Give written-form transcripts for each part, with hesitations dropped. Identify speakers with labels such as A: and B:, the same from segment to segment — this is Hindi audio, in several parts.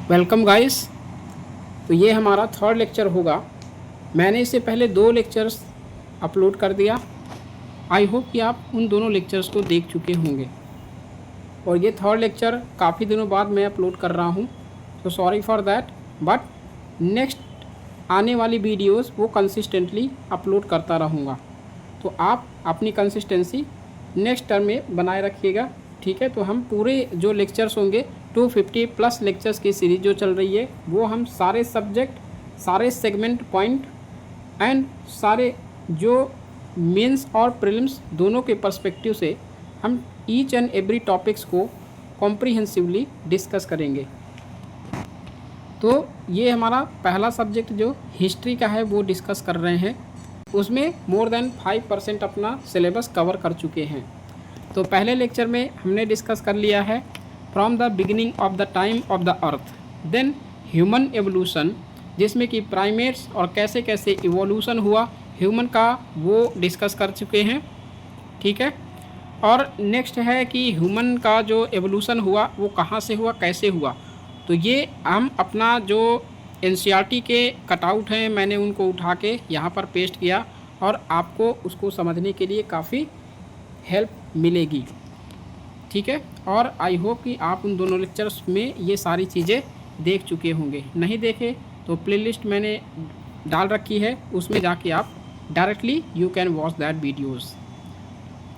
A: Welcome guys. तो ये हमारा थर्ड लेक्चर होगा। मैंने इससे पहले 2 लेक्चर्स अपलोड कर दिया। आई होप कि आप उन दोनों लेक्चर्स को देख चुके होंगे और ये थर्ड लेक्चर काफ़ी दिनों बाद मैं अपलोड कर रहा हूँ, तो sorry for that. But next आने वाली वीडियोस वो कंसिस्टेंटली अपलोड करता रहूँगा, तो आप अपनी कंसिस्टेंसी नेक्स्ट टर्म में बनाए रखिएगा। ठीक है, तो हम पूरे जो लेक्चर्स होंगे 250 प्लस लेक्चर्स की सीरीज जो चल रही है वो हम सारे सब्जेक्ट, सारे सेगमेंट पॉइंट एंड सारे जो मेंस और प्रीलिम्स दोनों के पर्सपेक्टिव से हम ईच एंड एवरी टॉपिक्स को कॉम्प्रिहेंसिवली डिस्कस करेंगे। तो ये हमारा पहला सब्जेक्ट जो हिस्ट्री का है वो डिस्कस कर रहे हैं। उसमें मोर देन 5% अपना सिलेबस कवर कर चुके हैं। तो पहले लेक्चर में हमने डिस्कस कर लिया है from the beginning of the time of the earth, then human evolution, जिसमें कि प्राइमेट्स और कैसे कैसे इवोल्यूशन हुआ ह्यूमन का वो डिस्कस कर चुके हैं। ठीक है, और नेक्स्ट है कि ह्यूमन का जो एवोल्यूशन हुआ वो कहाँ से हुआ, कैसे हुआ। तो ये हम अपना जो एनसीईआरटी के कटआउट हैं मैंने उनको उठा के यहाँ पर पेस्ट किया और आपको उसको समझने के लिए काफ़ी हेल्प मिलेगी। ठीक है, और आई होप कि आप उन दोनों लेक्चर्स में ये सारी चीज़ें देख चुके होंगे। नहीं देखे तो प्लेलिस्ट मैंने डाल रखी है, उसमें जाके आप directly you can watch that videos.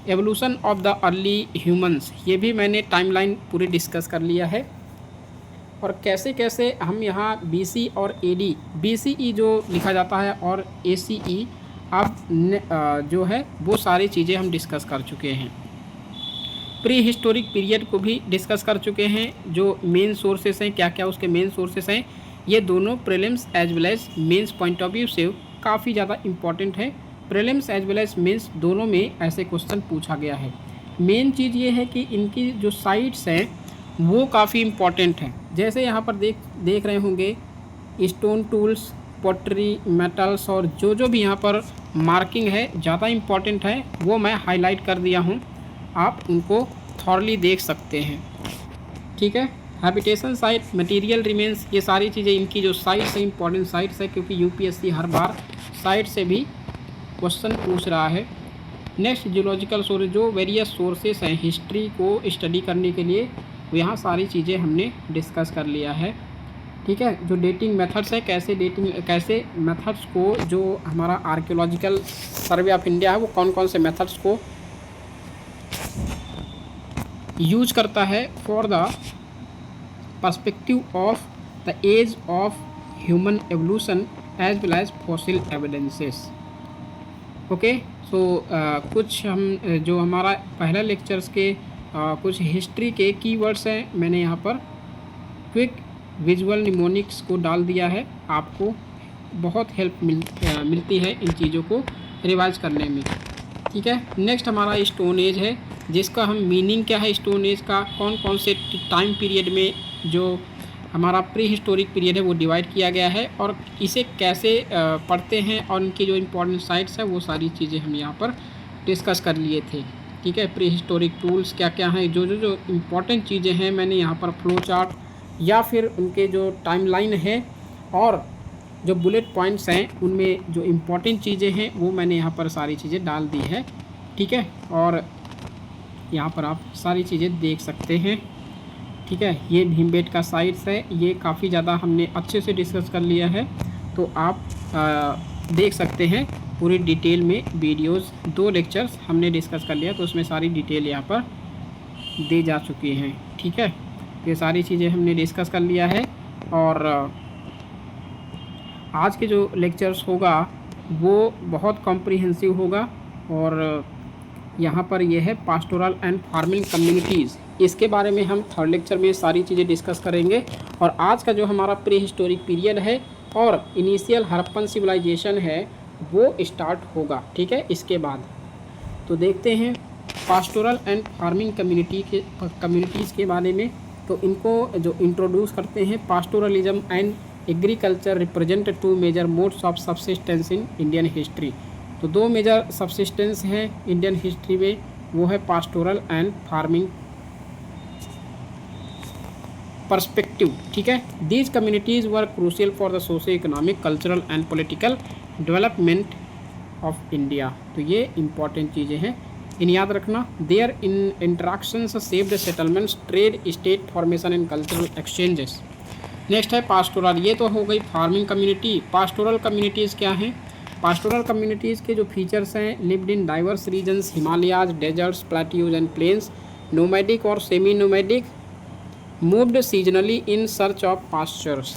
A: Evolution of the early humans, ये भी मैंने टाइमलाइन पूरी डिस्कस कर लिया है और कैसे कैसे हम यहाँ BC और AD, BCE जो लिखा जाता है और ACE अब जो है वो सारी चीज़ें हम डिस्कस कर चुके हैं। प्री हिस्टोरिक पीरियड को भी डिस्कस कर चुके हैं। जो मेन सोर्सेस हैं, क्या क्या उसके मेन सोर्सेस हैं, ये दोनों prelims as well as mains point of view से काफ़ी ज़्यादा इम्पॉर्टेंट है। Prelims as well as mains दोनों में ऐसे क्वेश्चन पूछा गया है। मेन चीज़ ये है कि इनकी जो साइट्स हैं वो काफ़ी इम्पॉर्टेंट हैं। जैसे यहाँ पर देख रहे होंगे स्टोन टूल्स, पॉटरी, मेटल्स और जो भी यहाँ पर मार्किंग है ज़्यादा इम्पॉर्टेंट है वो मैं हाईलाइट कर दिया हूँ, आप उनको थॉरली देख सकते हैं। ठीक है, हैबिटेशन साइट, मटेरियल रिमेन्स, ये सारी चीज़ें इनकी जो साइट्स हैं इंपॉर्टेंट साइट्स है, क्योंकि यूपीएससी हर बार साइट से भी क्वेश्चन पूछ रहा है। नेक्स्ट जियोलॉजिकल सोर्स, जो वेरियस सोर्सेस हैं हिस्ट्री को स्टडी करने के लिए, वो यहाँ सारी चीज़ें हमने डिस्कस कर लिया है। ठीक है, जो डेटिंग मेथड्स है, कैसे मेथड्स को जो हमारा आर्कियोलॉजिकल सर्वे ऑफ इंडिया है वो कौन कौन से मेथड्स को यूज करता है for the perspective of the age of human evolution as well as fossil evidences. Okay, so कुछ हम जो हमारा पहला लेक्चर्स के कुछ हिस्ट्री के कीवर्ड्स हैं मैंने यहाँ पर क्विक विजुअल निमोनिक्स को डाल दिया है। आपको बहुत हेल्प मिलती है इन चीज़ों को रिवाइज करने में। ठीक है, नेक्स्ट हमारा स्टोन एज है, जिसका हम मीनिंग क्या है स्टोन एज का, कौन कौन से टाइम पीरियड में जो हमारा प्री हिस्टोरिक पीरियड है वो डिवाइड किया गया है और इसे कैसे पढ़ते हैं और इनकी जो इम्पोर्टेंट साइट्स है वो सारी चीज़ें हम यहाँ पर डिस्कस कर लिए थे। ठीक है, प्री हिस्टोरिक टूल्स क्या क्या हैं, जो इम्पोर्टेंट चीज़ें हैं मैंने यहाँ पर फ्लो चार्ट या फिर उनके जो टाइमलाइन है और जो बुलेट पॉइंट्स हैं उनमें जो इम्पोर्टेंट चीज़ें हैं वो मैंने यहाँ पर सारी चीज़ें डाल दी है। ठीक है, और यहाँ पर आप सारी चीज़ें देख सकते हैं। ठीक है, ये भीमबेट का साइट्स है, ये काफ़ी ज़्यादा हमने अच्छे से डिस्कस कर लिया है, तो आप देख सकते हैं पूरी डिटेल में वीडियोस। 2 लेक्चर्स हमने डिस्कस कर लिया तो उसमें सारी डिटेल यहाँ पर दे जा चुकी हैं। ठीक है, ये सारी चीज़ें हमने डिस्कस कर लिया है और आज के जो लेक्चर्स होगा वो बहुत कॉम्प्रिहेंसिव होगा और यहाँ पर यह है पास्टोरल एंड फार्मिंग कम्युनिटीज़, इसके बारे में हम थर्ड लेक्चर में सारी चीज़ें डिस्कस करेंगे। और आज का जो हमारा प्री हिस्टोरिक पीरियड है और इनिशियल हड़प्पन सिविलाइजेशन है वो स्टार्ट होगा। ठीक है, इसके बाद तो देखते हैं पास्टोरल एंड फार्मिंग कम्युनिटीज़ के बारे में। तो इनको जो इंट्रोड्यूस करते हैं, pastoralism and agriculture represent 2 major modes of subsistence in Indian history. तो 2 मेजर सब्सिस्टेंस हैं इंडियन हिस्ट्री में, वो है पास्टोरल एंड फार्मिंग पर्सपेक्टिव, ठीक है। These communities were crucial for the socio economic, cultural and political development of India. तो ये इंपॉर्टेंट चीज़ें हैं, इन याद रखना। Their in interactions saved settlements, trade, state formation and cultural exchanges. Next है पास्टोरल। ये तो हो गई फार्मिंग कम्युनिटी। पास्टोरल कम्युनिटीज़ क्या हैं? पास्टोरल कम्युनिटीज़ के जो फीचर्स हैं, lived in diverse regions, Himalayas, deserts, plateaus and plains, nomadic और semi nomadic, moved seasonally in search of pastures.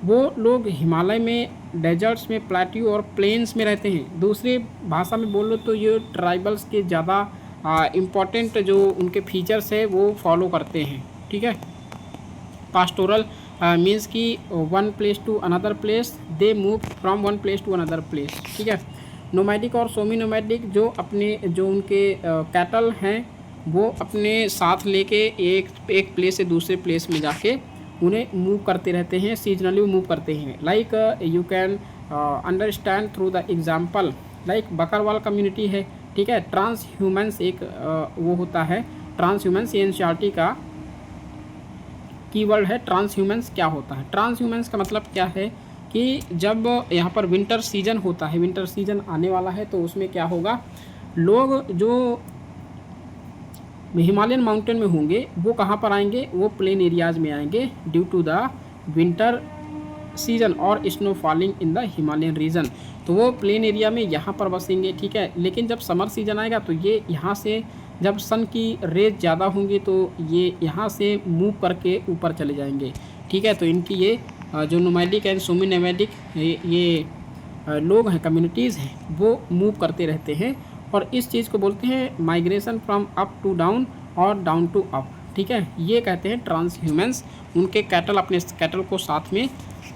A: वो लोग हिमालय में, डेजर्ट्स में, प्लेट्यू और प्लेन्स में रहते हैं। दूसरी भाषा में बोलो तो ये ट्राइबल्स के ज़्यादा इम्पॉर्टेंट जो उनके फीचर्स है वो फॉलो करते हैं, ठीक है। पास्टोरल मीन्स कि one place to another place, they move from one place to another place, ठीक है। नोमैडिक और सेमी नोमैडिक जो उनके कैटल हैं वो अपने साथ लेके एक प्लेस से दूसरे प्लेस में जाके उन्हें मूव करते रहते हैं, सीजनली मूव करते हैं। Like you can understand through the example, like Bakarwal community है, ठीक है। ट्रांस ह्यूमन्स एक वो होता है, ट्रांस ह्यूमन्स एनसीईआरटी का कीवर्ड है। ट्रांस ह्यूमन्स क्या होता है? ट्रांस ह्यूमन्स का मतलब क्या है कि जब यहाँ पर विंटर सीजन होता है, विंटर सीजन आने वाला है, तो उसमें क्या होगा, लोग जो हिमालयन माउंटेन में होंगे वो कहाँ पर आएंगे, वो प्लेन एरियाज़ में आएंगे due to the winter season और snow falling in the Himalayan region. तो वो प्लेन एरिया में यहाँ पर बसेंगे, ठीक है। लेकिन जब समर सीजन आएगा तो ये यहाँ से जब सन की रेज ज़्यादा होंगी तो ये यहाँ से मूव करके ऊपर चले जाएंगे, ठीक है। तो इनकी ये जो नोमैडिक एंड सेमी नोमैडिक ये लोग हैं, कम्युनिटीज़ हैं, वो मूव करते रहते हैं और इस चीज़ को बोलते हैं migration from up to down और डाउन टू अप, ठीक है। ये कहते हैं ट्रांस ह्यूमन्स। उनके कैटल, अपने कैटल को साथ में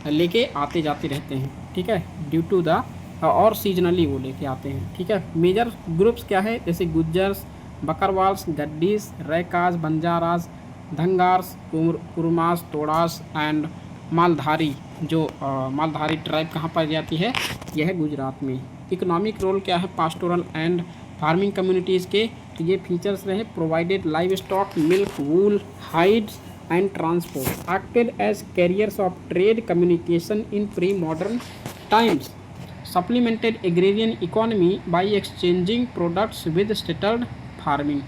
A: लेके आते जाते रहते हैं, ठीक है, ड्यू टू द और सीजनली वो लेके आते हैं, ठीक है। मेजर ग्रुप्स क्या है, जैसे गुज्जर्स, बकरवाल्स, गड्डीस, रैकाज, बंजारास, धंगार्स, कुरुमास, तोड़ास एंड मालधारी। जो मालधारी ट्राइब कहाँ पर जाती है, यह है गुजरात में। इकोनॉमिक रोल क्या है पास्टोरल एंड फार्मिंग कम्युनिटीज़ के, तो ये फीचर्स रहे, provided livestock, milk, wool, hides and transport, acted as carriers of trade communication in pre modern times, supplemented agrarian economy by exchanging products with settled farming,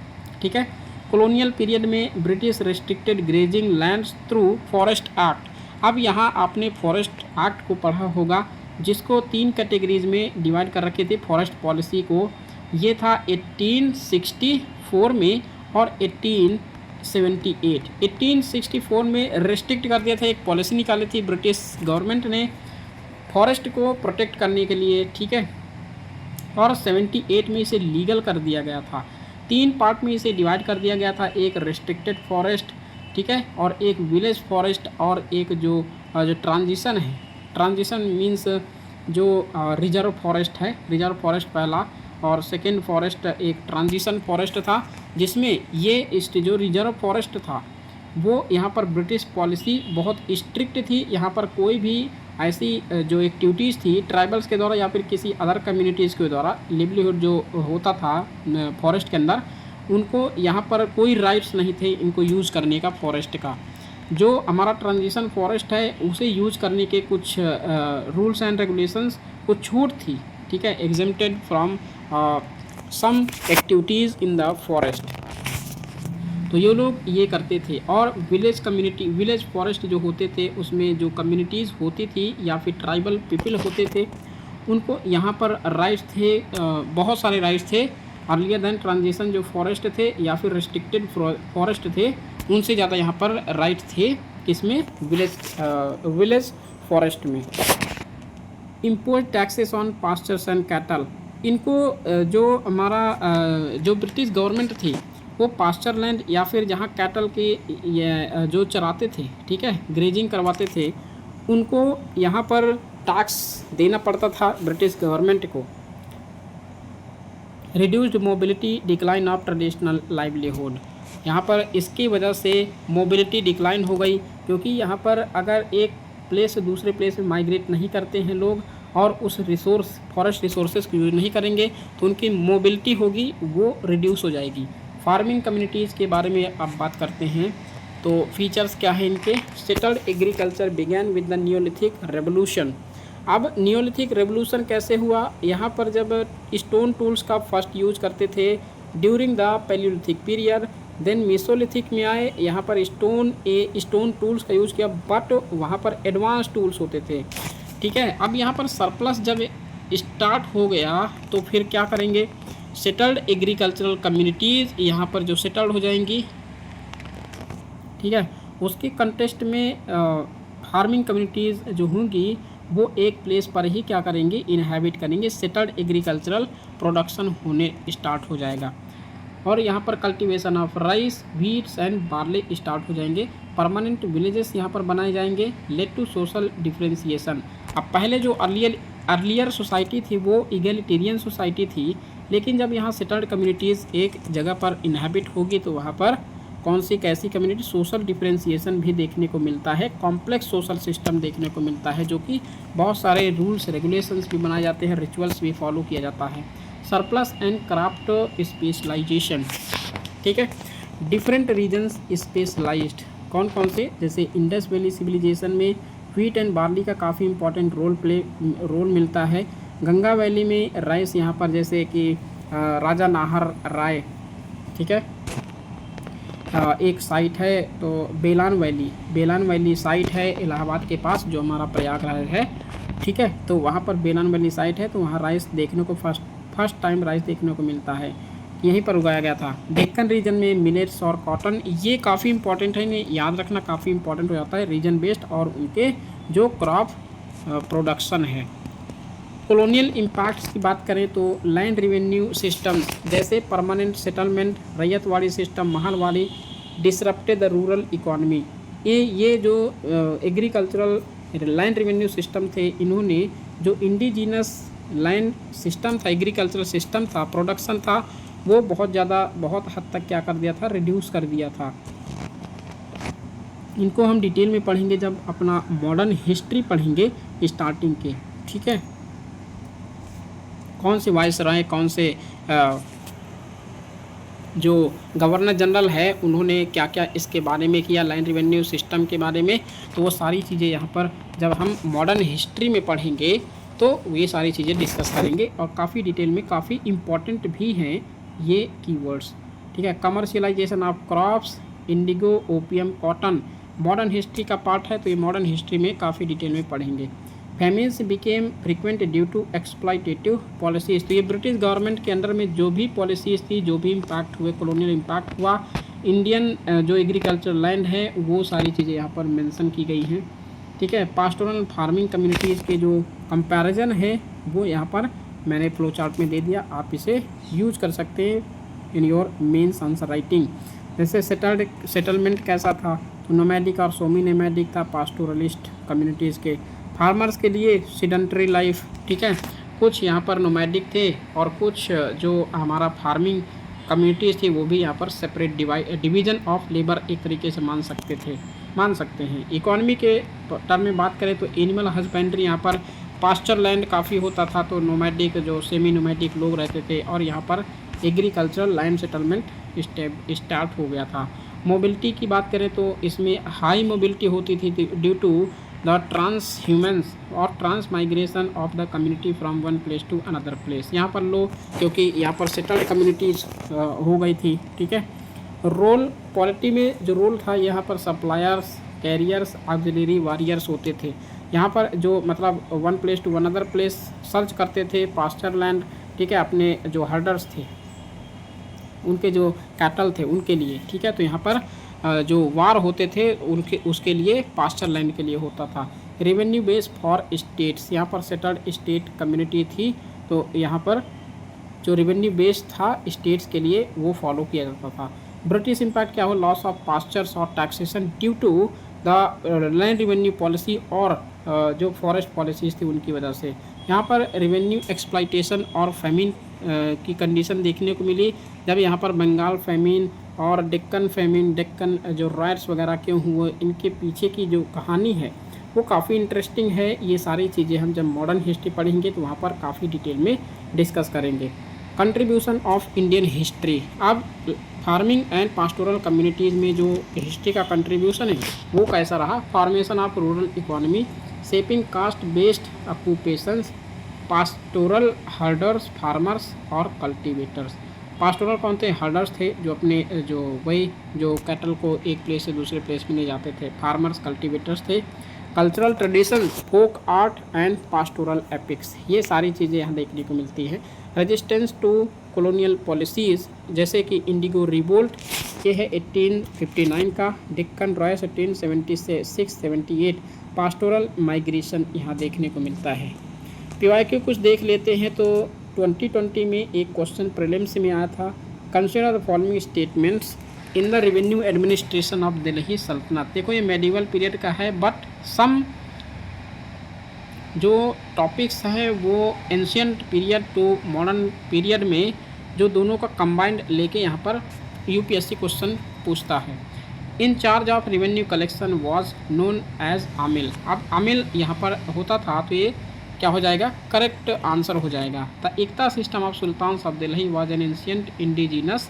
A: ठीक है। कॉलोनियल पीरियड में British restricted grazing lands through forest act. अब यहाँ आपने फॉरेस्ट एक्ट को पढ़ा होगा, जिसको 3 कैटेगरीज में डिवाइड कर रखे थे फॉरेस्ट पॉलिसी को। ये था 1864 में और 1878। 1864 में रेस्ट्रिक्ट कर दिया था, एक पॉलिसी निकाली थी ब्रिटिश गवर्नमेंट ने फॉरेस्ट को प्रोटेक्ट करने के लिए, ठीक है। और 78 में इसे लीगल कर दिया गया था। 3 पार्ट में इसे डिवाइड कर दिया गया था, एक रेस्ट्रिक्टेड फॉरेस्ट, ठीक है, और एक विलेज फॉरेस्ट, और एक जो ट्रांजिशन है, ट्रांजिशन मीन्स जो रिजर्व फॉरेस्ट है, रिजर्व फॉरेस्ट पहला, और सेकेंड फॉरेस्ट एक ट्रांजिशन फॉरेस्ट था, जिसमें ये जो रिजर्व फॉरेस्ट था वो यहाँ पर ब्रिटिश पॉलिसी बहुत स्ट्रिक्ट थी। यहाँ पर कोई भी ऐसी जो एक्टिविटीज़ थी ट्राइबल्स के द्वारा या फिर किसी अदर कम्युनिटीज़ के द्वारा, लिवलीहुड जो होता था फॉरेस्ट के अंदर, उनको यहाँ पर कोई राइट्स नहीं थे इनको यूज़ करने का फॉरेस्ट का। जो हमारा ट्रांजिशन फॉरेस्ट है उसे यूज़ करने के कुछ रूल्स एंड रेगुलेशंस, कुछ छूट थी, ठीक है, exempted from some activities in the forest. तो ये लोग ये करते थे। और विलेज कम्युनिटी, विलेज फॉरेस्ट जो होते थे उसमें जो कम्युनिटीज़ होती थी या फिर ट्राइबल पीपल होते थे, उनको यहाँ पर राइट्स थे, बहुत सारे राइट्स थे। अर्लियर दैन ट्रांजिशन जो फॉरेस्ट थे या फिर रेस्ट्रिक्टेड फॉरेस्ट थे, उनसे ज़्यादा यहाँ पर राइट थे, किसमें, विलेज फॉरेस्ट में। Impose taxes on pastures and cattle. इनको जो हमारा जो ब्रिटिश गवर्नमेंट थी वो पास्चर लैंड या फिर जहाँ कैटल के जो चराते थे, ठीक है, ग्रेजिंग करवाते थे, उनको यहाँ पर टैक्स देना पड़ता था ब्रिटिश गवर्नमेंट को। Reduced mobility, decline of traditional livelihood. यहाँ पर इसकी वजह से मोबिलिटी डिक्लाइन हो गई, क्योंकि यहाँ पर अगर एक प्लेस से दूसरे प्लेस में माइग्रेट नहीं करते हैं लोग और उस रिसोर्स, फॉरेस्ट रिसोर्सेज को यूज नहीं करेंगे, तो उनकी मोबिलिटी होगी वो रिड्यूस हो जाएगी। फार्मिंग कम्युनिटीज़ के बारे में आप बात करते हैं तो फीचर्स क्या है इनके? Settled agriculture began with the neolithic revolution. अब नियोलिथिक रेवोल्यूशन कैसे हुआ? यहाँ पर जब स्टोन टूल्स का फर्स्ट यूज करते थे during the palaeolithic period, then mesolithic में आए, यहाँ पर स्टोन टूल्स का यूज़ किया, बट वहाँ पर एडवांस टूल्स होते थे। ठीक है, अब यहाँ पर सरप्लस जब स्टार्ट हो गया तो फिर क्या करेंगे? सेटल्ड एग्रीकल्चरल कम्युनिटीज़ यहाँ पर जो सेटल्ड हो जाएंगी, ठीक है, उसके कंटेस्ट में फार्मिंग कम्युनिटीज़ जो होंगी वो एक प्लेस पर ही क्या करेंगे? इनहैबिट करेंगे। सेटल्ड एग्रीकल्चरल प्रोडक्शन होने स्टार्ट हो जाएगा और यहाँ पर cultivation of rice, wheats and barley start हो जाएंगे। परमानेंट विलेजेस यहाँ पर बनाए जाएंगे। Led to social differentiation. अब पहले जो अर्लियर सोसाइटी थी वो इगैलिटेरियन सोसाइटी थी, लेकिन जब यहाँ सेटल्ड कम्युनिटीज़ एक जगह पर इनहैबिट होगी तो वहाँ पर कौन सी कैसी कम्युनिटी? सोशल डिफ्रेंसिएशन भी देखने को मिलता है, कॉम्प्लेक्स सोशल सिस्टम देखने को मिलता है, जो कि बहुत सारे रूल्स रेगुलेशंस भी बनाए जाते हैं, रिचुअल्स भी फॉलो किया जाता है। सरप्लस एंड क्राफ्ट स्पेशलाइजेशन, ठीक है, डिफरेंट रीजन्स स्पेशलाइज्ड। कौन कौन से? जैसे इंडस वैली सिविलाइजेशन में व्हीट एंड बार्ली का काफ़ी इंपॉर्टेंट रोल मिलता है। गंगा वैली में राइस, यहाँ पर जैसे कि राजा नाहर राय, ठीक है, एक साइट है। तो बेलान वैली साइट है इलाहाबाद के पास, जो हमारा प्रयागराज है, ठीक है, तो वहाँ पर बेलान वैली साइट है, तो वहाँ राइस देखने को फर्स्ट टाइम राइस देखने को मिलता है, यहीं पर उगाया गया था। डेक्कन रीजन में मिलेट्स और कॉटन, ये काफ़ी इंपॉर्टेंट है, इन्हें याद रखना काफ़ी इंपॉर्टेंट हो जाता है, रीजन बेस्ड और उनके जो क्रॉप प्रोडक्शन है। कॉलोनियल इम्पैक्ट्स की बात करें तो लैंड रिवेन्यू सिस्टम, जैसे permanent settlement, ryotwari system, Mahalwari, disrupted the rural economy. ये जो एग्रीकल्चरल लैंड रिवेन्यू सिस्टम थे, इन्होंने जो इंडिजीनस लैंड सिस्टम था, एग्रीकल्चरल सिस्टम था, प्रोडक्शन था, वो बहुत हद तक क्या कर दिया था? रिड्यूस कर दिया था। इनको हम डिटेल में पढ़ेंगे जब अपना मॉडर्न हिस्ट्री पढ़ेंगे स्टार्टिंग के, ठीक है, कौन से वाइसराय, कौन से जो गवर्नर जनरल है, उन्होंने क्या क्या इसके बारे में किया, लैंड रिवेन्यू सिस्टम के बारे में, तो वो सारी चीज़ें यहाँ पर जब हम मॉडर्न हिस्ट्री में पढ़ेंगे तो ये सारी चीज़ें डिस्कस करेंगे और काफ़ी डिटेल में, काफ़ी इम्पॉर्टेंट भी हैं ये कीवर्ड्स, ठीक है। Commercialisation of crops, Indigo, opium, cotton modern history का पार्ट है, तो ये मॉडर्न हिस्ट्री में काफ़ी डिटेल में पढ़ेंगे। Famines became frequent due to exploitative policies, तो ये ब्रिटिश गवर्नमेंट के अंडर में जो भी पॉलिसीज़ थी, जो भी इम्पैक्ट हुए, कॉलोनियल इम्पैक्ट हुआ, इंडियन जो एग्रीकल्चर लैंड है वो सारी चीज़ें यहाँ पर मेंशन की गई हैं, ठीक है। पास्टोरल फार्मिंग कम्युनिटीज़ के जो कंपैरिजन है वो यहाँ पर मैंने फ्लो चार्ट में दे दिया, आप इसे यूज कर सकते हैं in your mains answer writing. जैसे सेटलमेंट कैसा था, तो नोमैडिक और सोमी नोमैडिक था पास्टोरलिस्ट कम्युनिटीज़ के। फार्मर्स के लिए सीडेंटरी लाइफ, ठीक है, कुछ यहाँ पर नोमैडिक थे और कुछ जो हमारा फार्मिंग कम्युनिटीज़ थी वो भी यहाँ पर सेपरेट डिवीज़न ऑफ लेबर एक तरीके से मान सकते हैं। इकोनॉमी के टर्म में बात करें तो एनिमल हस्बेंड्री, यहाँ पर पास्चर लैंड काफ़ी होता था, तो नोमैडिक जो सेमी नोमैडिक लोग रहते थे, और यहाँ पर एग्रीकल्चरल लैंड सेटलमेंट स्टार्ट हो गया था। मोबिलिटी की बात करें तो इसमें हाई मोबिलिटी होती थी due to the transhumance और transmigration of the community from one place to another place. यहाँ पर लोग, क्योंकि यहाँ पर सेटल्ड कम्युनिटीज़ हो गई थी, ठीक है। रोल पॉलिटी में जो रोल था, यहाँ पर सप्लायर्स, कैरियर्स, ऑक्सिलरी वॉरियर्स होते थे। यहाँ पर जो मतलब one place to another place search करते थे, पास्चर लैंड, ठीक है, अपने जो हर्डर्स थे उनके जो कैटल थे उनके लिए, ठीक है। तो यहाँ पर जो वार होते थे उसके लिए पास्चर लैंड के लिए होता था। रेवेन्यू बेस फॉर स्टेट्स, यहाँ पर सेटल्ड स्टेट कम्युनिटी थी, तो यहाँ पर जो रेवेन्यू बेस था स्टेट्स के लिए वो फॉलो किया जाता था। ब्रिटिश इम्पैक्ट क्या हो, लॉस ऑफ पास्चर्स और taxation due to the land revenue policy और जो फॉरेस्ट पॉलिसीज़ थी उनकी वजह से। यहाँ पर रेवेन्यू एक्सप्लॉयटेशन और फेमिन की कंडीशन देखने को मिली, जब यहाँ पर बंगाल फेमिन और डेक्कन जो राइट्स वगैरह क्यों हुए, इनके पीछे की जो कहानी है वो काफ़ी इंटरेस्टिंग है। ये सारी चीज़ें हम जब मॉडर्न हिस्ट्री पढ़ेंगे तो वहाँ पर काफ़ी डिटेल में डिस्कस करेंगे। कंट्रीब्यूशन ऑफ इंडियन हिस्ट्री, अब फार्मिंग एंड पास्टोरल कम्युनिटीज़ में जो हिस्ट्री का कंट्रीब्यूशन है वो कैसा रहा। Formation of rural economy, shaping caste based occupations, pastoral herders, farmers और कल्टीवेटर्स। पास्टोरल कौन थे? हर्डर्स थे, जो अपने जो वही जो कैटल को एक प्लेस से दूसरे प्लेस में ले जाते थे। फार्मर्स, कल्टीवेटर्स थे। Cultural tradition, folk art and pastoral epics, ये सारी चीज़ें यहाँ देखने को मिलती हैं। रेजिस्टेंस टू कॉलोनियल पॉलिसीज़, जैसे कि इंडिगो रिवोल्ट, ये है 1859 का। डेक्कन रॉयस 1876-78। पास्टोरल माइग्रेशन यहाँ देखने को मिलता है। पीवाईक्यू कुछ देख लेते हैं तो 2020 में एक क्वेश्चन प्रीलिम्स में आया था। Consider the following statements in the revenue administration of Delhi सल्तनत। देखो ये मेडिवल पीरियड का है, बट सम जो टॉपिक्स हैं वो ancient period to modern period में जो दोनों का कंबाइंड लेके यहाँ पर यूपीएससी क्वेश्चन पूछता है। In charge of revenue collection was known as आमिल। अब आमिल यहाँ पर होता था तो ये क्या हो जाएगा? करेक्ट आंसर हो जाएगा। The Ekta system of sultan of Delhi was an ancient indigenous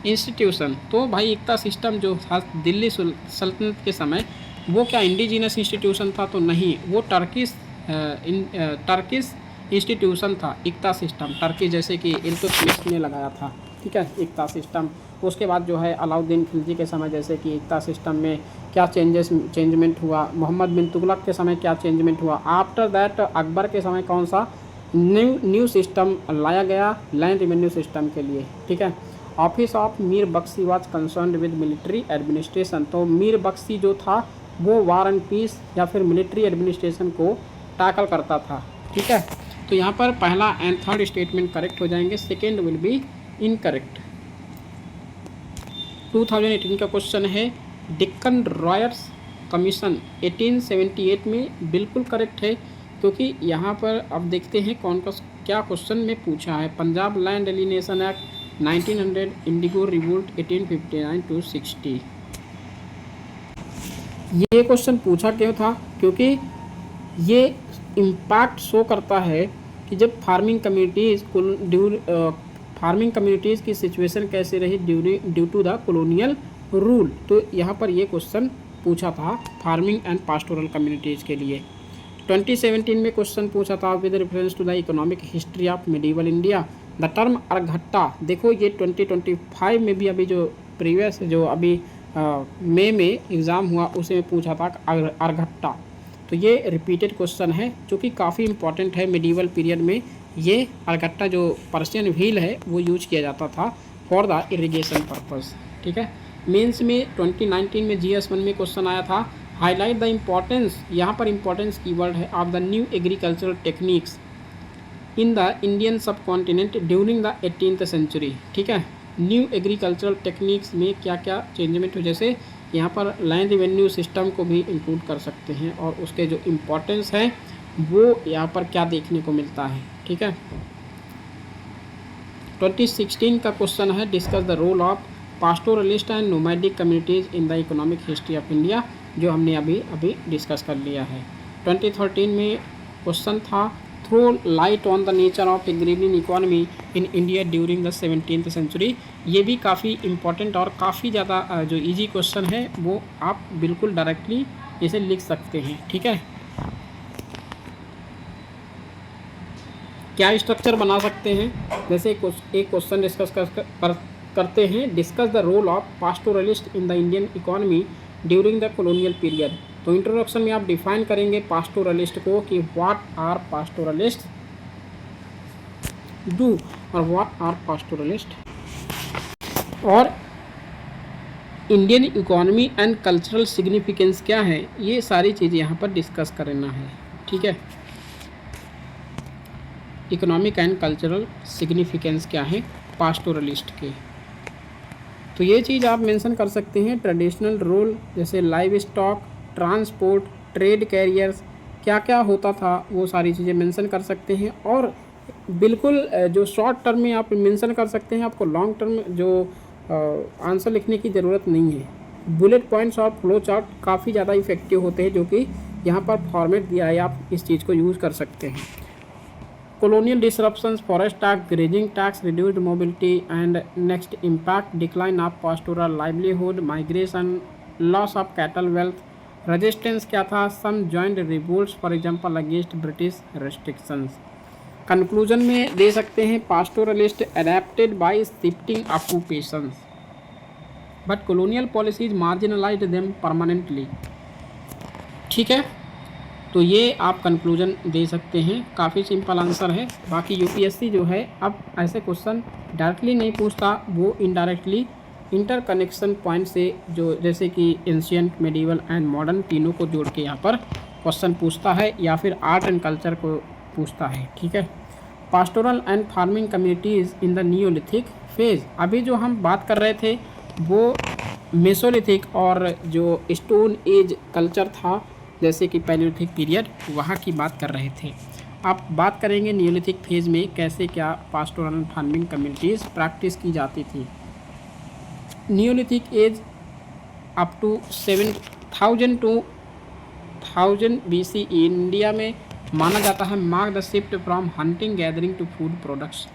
A: institution. तो भाई एकता सिस्टम जो था दिल्ली सल्तनत के समय वो क्या इंडिजिनस इंस्टीट्यूशन था? तो नहीं, वो टर्किश इंस्टीट्यूशन था। एकता सिस्टम टर्की, जैसे कि इल्तुतमिश ने लगाया था, ठीक है, एकता सिस्टम। उसके बाद जो है अलाउद्दीन खिलजी के समय जैसे कि एकता सिस्टम में क्या चेंजमेंट हुआ, मोहम्मद बिन तुगलक के समय क्या चेंजमेंट हुआ। आफ्टर दैट अकबर के समय कौन सा न्यू सिस्टम लाया गया लैंड रेवेन्यू सिस्टम के लिए, ठीक है। ऑफिस ऑफ मीर बख्शी was concerned with military administration. तो मीर बख्शी जो था वो वार एंड पीस या फिर मिलिट्री एडमिनिस्ट्रेशन को टैकल करता था, ठीक है। तो यहाँ पर पहला एंड थर्ड स्टेटमेंट करेक्ट हो जाएंगे, सेकेंड विल बी इनकरेक्ट। 2018 का क्वेश्चन है डेक्कन रॉयर्स कमीशन 1878 में, बिल्कुल करेक्ट है, क्योंकि यहाँ पर अब देखते हैं कौन का क्या क्वेश्चन में पूछा है। Punjab land alienation act 1900, Indigo revolt 1859-60। ये क्वेश्चन पूछा क्यों था? क्योंकि ये इम्पैक्ट शो करता है कि जब फार्मिंग कम्युनिटीज़ की सिचुएशन कैसे रही due to the colonial rule. तो यहाँ पर ये क्वेश्चन पूछा था फार्मिंग एंड पास्टोरल कम्युनिटीज़ के लिए। 2017 में क्वेश्चन पूछा था with reference to the economic history of medieval India the term araghatta. देखो ये 2025 में भी अभी जो प्रीवियस जो अभी मई में एग्ज़ाम हुआ उसे पूछा था अर्घट्टा। तो ये रिपीटेड क्वेश्चन है जो कि काफ़ी इंपॉर्टेंट है। मिडीवल पीरियड में ये अर्घट्टा जो पर्शियन व्हील है वो यूज किया जाता था फॉर द इरिगेशन पर्पस, ठीक है। मेंस में 2019 में GS1 में क्वेश्चन आया था हाईलाइट द इम्पॉर्टेंस, यहाँ पर इम्पॉर्टेंस कीवर्ड है, of the new agricultural techniques in the Indian sub continent during the 18th century, ठीक है। न्यू एग्रीकल्चरल टेक्निक्स में क्या क्या चेंजमेंट हो, जैसे यहाँ पर लैंड रेवेन्यू सिस्टम को भी इंक्लूड कर सकते हैं और उसके जो इम्पोर्टेंस है वो यहाँ पर क्या देखने को मिलता है, ठीक है। 2016 का क्वेश्चन है discuss the role of pastoralist and nomadic communities in the economic history of India, जो हमने अभी डिस्कस कर लिया है। 2013 में क्वेश्चन था throw light on the nature of agrarian economy in India during the 17th century. ये भी काफ़ी इंपॉर्टेंट और काफ़ी ज़्यादा जो इजी क्वेश्चन है वो आप बिल्कुल डायरेक्टली इसे लिख सकते हैं, ठीक है। क्या स्ट्रक्चर बना सकते हैं, जैसे एक क्वेश्चन डिस्कस करते हैं discuss the role of pastoralist in the Indian economy during the colonial period. तो इंट्रोडक्शन में आप डिफाइन करेंगे पास्टोरलिस्ट को कि व्हाट आर पास्टोरलिस्ट डू और व्हाट आर पास्टोरलिस्ट, और Indian economy and cultural significance क्या है, ये सारी चीज़ें यहाँ पर डिस्कस करना है, ठीक है। इकोनॉमिक एंड कल्चरल सिग्निफिकेंस क्या है पास्टोरलिस्ट के, तो ये चीज़ आप मेंशन कर सकते हैं। ट्रेडिशनल रोल जैसे live stock, transport, trade carriers, क्या क्या होता था वो सारी चीज़ें मेंशन कर सकते हैं। और बिल्कुल जो शॉर्ट टर्म में आप मेंशन कर सकते हैं, आपको लॉन्ग टर्म जो आंसर लिखने की ज़रूरत नहीं है। बुलेट पॉइंट्स और फ्लो चार्ट काफ़ी ज़्यादा इफेक्टिव होते हैं, जो कि यहाँ पर फॉर्मेट दिया है, आप इस चीज़ को यूज़ कर सकते हैं। colonial disruptions, forest tax, grazing tax, reduced mobility, and next impact, decline of pastoral livelihood, migration, loss of cattle wealth, resistance क्या था, some joined revolts for example against British restrictions. Conclusion में दे सकते हैं pastoralist adapted by shifting occupations but colonial policies marginalised them permanently. ठीक है, तो ये आप कंक्लूजन दे सकते हैं, काफ़ी सिंपल आंसर है। बाकी यूपीएससी जो है अब ऐसे क्वेश्चन डायरेक्टली नहीं पूछता, वो इनडायरेक्टली इंटरकनेक्शन पॉइंट से जो जैसे कि एंशियंट, मेडिवल एंड मॉडर्न तीनों को जोड़ के यहाँ पर क्वेश्चन पूछता है या फिर आर्ट एंड कल्चर को पूछता है। ठीक है, pastoral and farming communities in the Neolithic phase, अभी जो हम बात कर रहे थे वो मेसोलिथिक और जो स्टोन एज कल्चर था जैसे कि पैलियोलिथिक पीरियड, वहाँ की बात कर रहे थे। अब बात करेंगे नियोलिथिक फेज में कैसे क्या pastoral and farming communities practice की जाती थी। Neolithic age up to 7000 to 1000 BC India में माना जाता है mark the shift from hunting gathering to food products.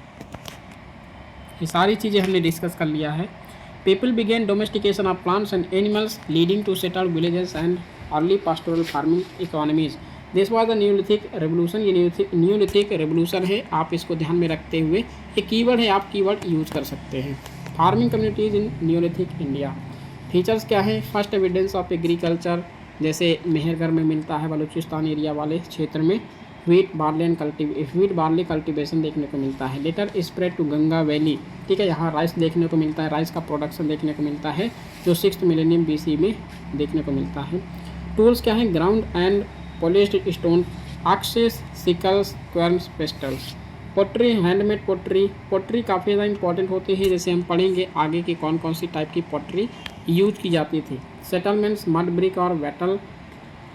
A: ये सारी चीज़ें हमने डिस्कस कर लिया है। People began domestication of plants and animals leading to settled villages and early pastoral farming economies. This was the neolithic revolution. ये न्यूलिथिक रेवोल्यूशन है, आप इसको ध्यान में रखते हुए ये कीवर्ड है, आप कीवर्ड यूज कर सकते हैं। Farming communities in neolithic India. Features क्या है? फर्स्ट एविडेंस ऑफ एग्रीकल्चर, जैसे मेहरगढ़ में मिलता है बलूचिस्तान एरिया वाले क्षेत्र में। व्हीट बार्ली कल्टीवेशन देखने को मिलता है। Later spread to Ganga valley. ठीक है, यहाँ राइस देखने को मिलता है, राइस का प्रोडक्शन देखने को मिलता है जो 6th मिलेनियम BC में देखने को मिलता है। टूल्स क्या हैं? Ground and polished stone, axes, sickles, querns, pestles. Pottery, handmade pottery काफ़ी ज़्यादा इंपॉर्टेंट होती है, जैसे हम पढ़ेंगे आगे की कौन कौन सी टाइप की पोट्री यूज की जाती थी। सेटलमेंट्स, मड ब्रिक और wattle,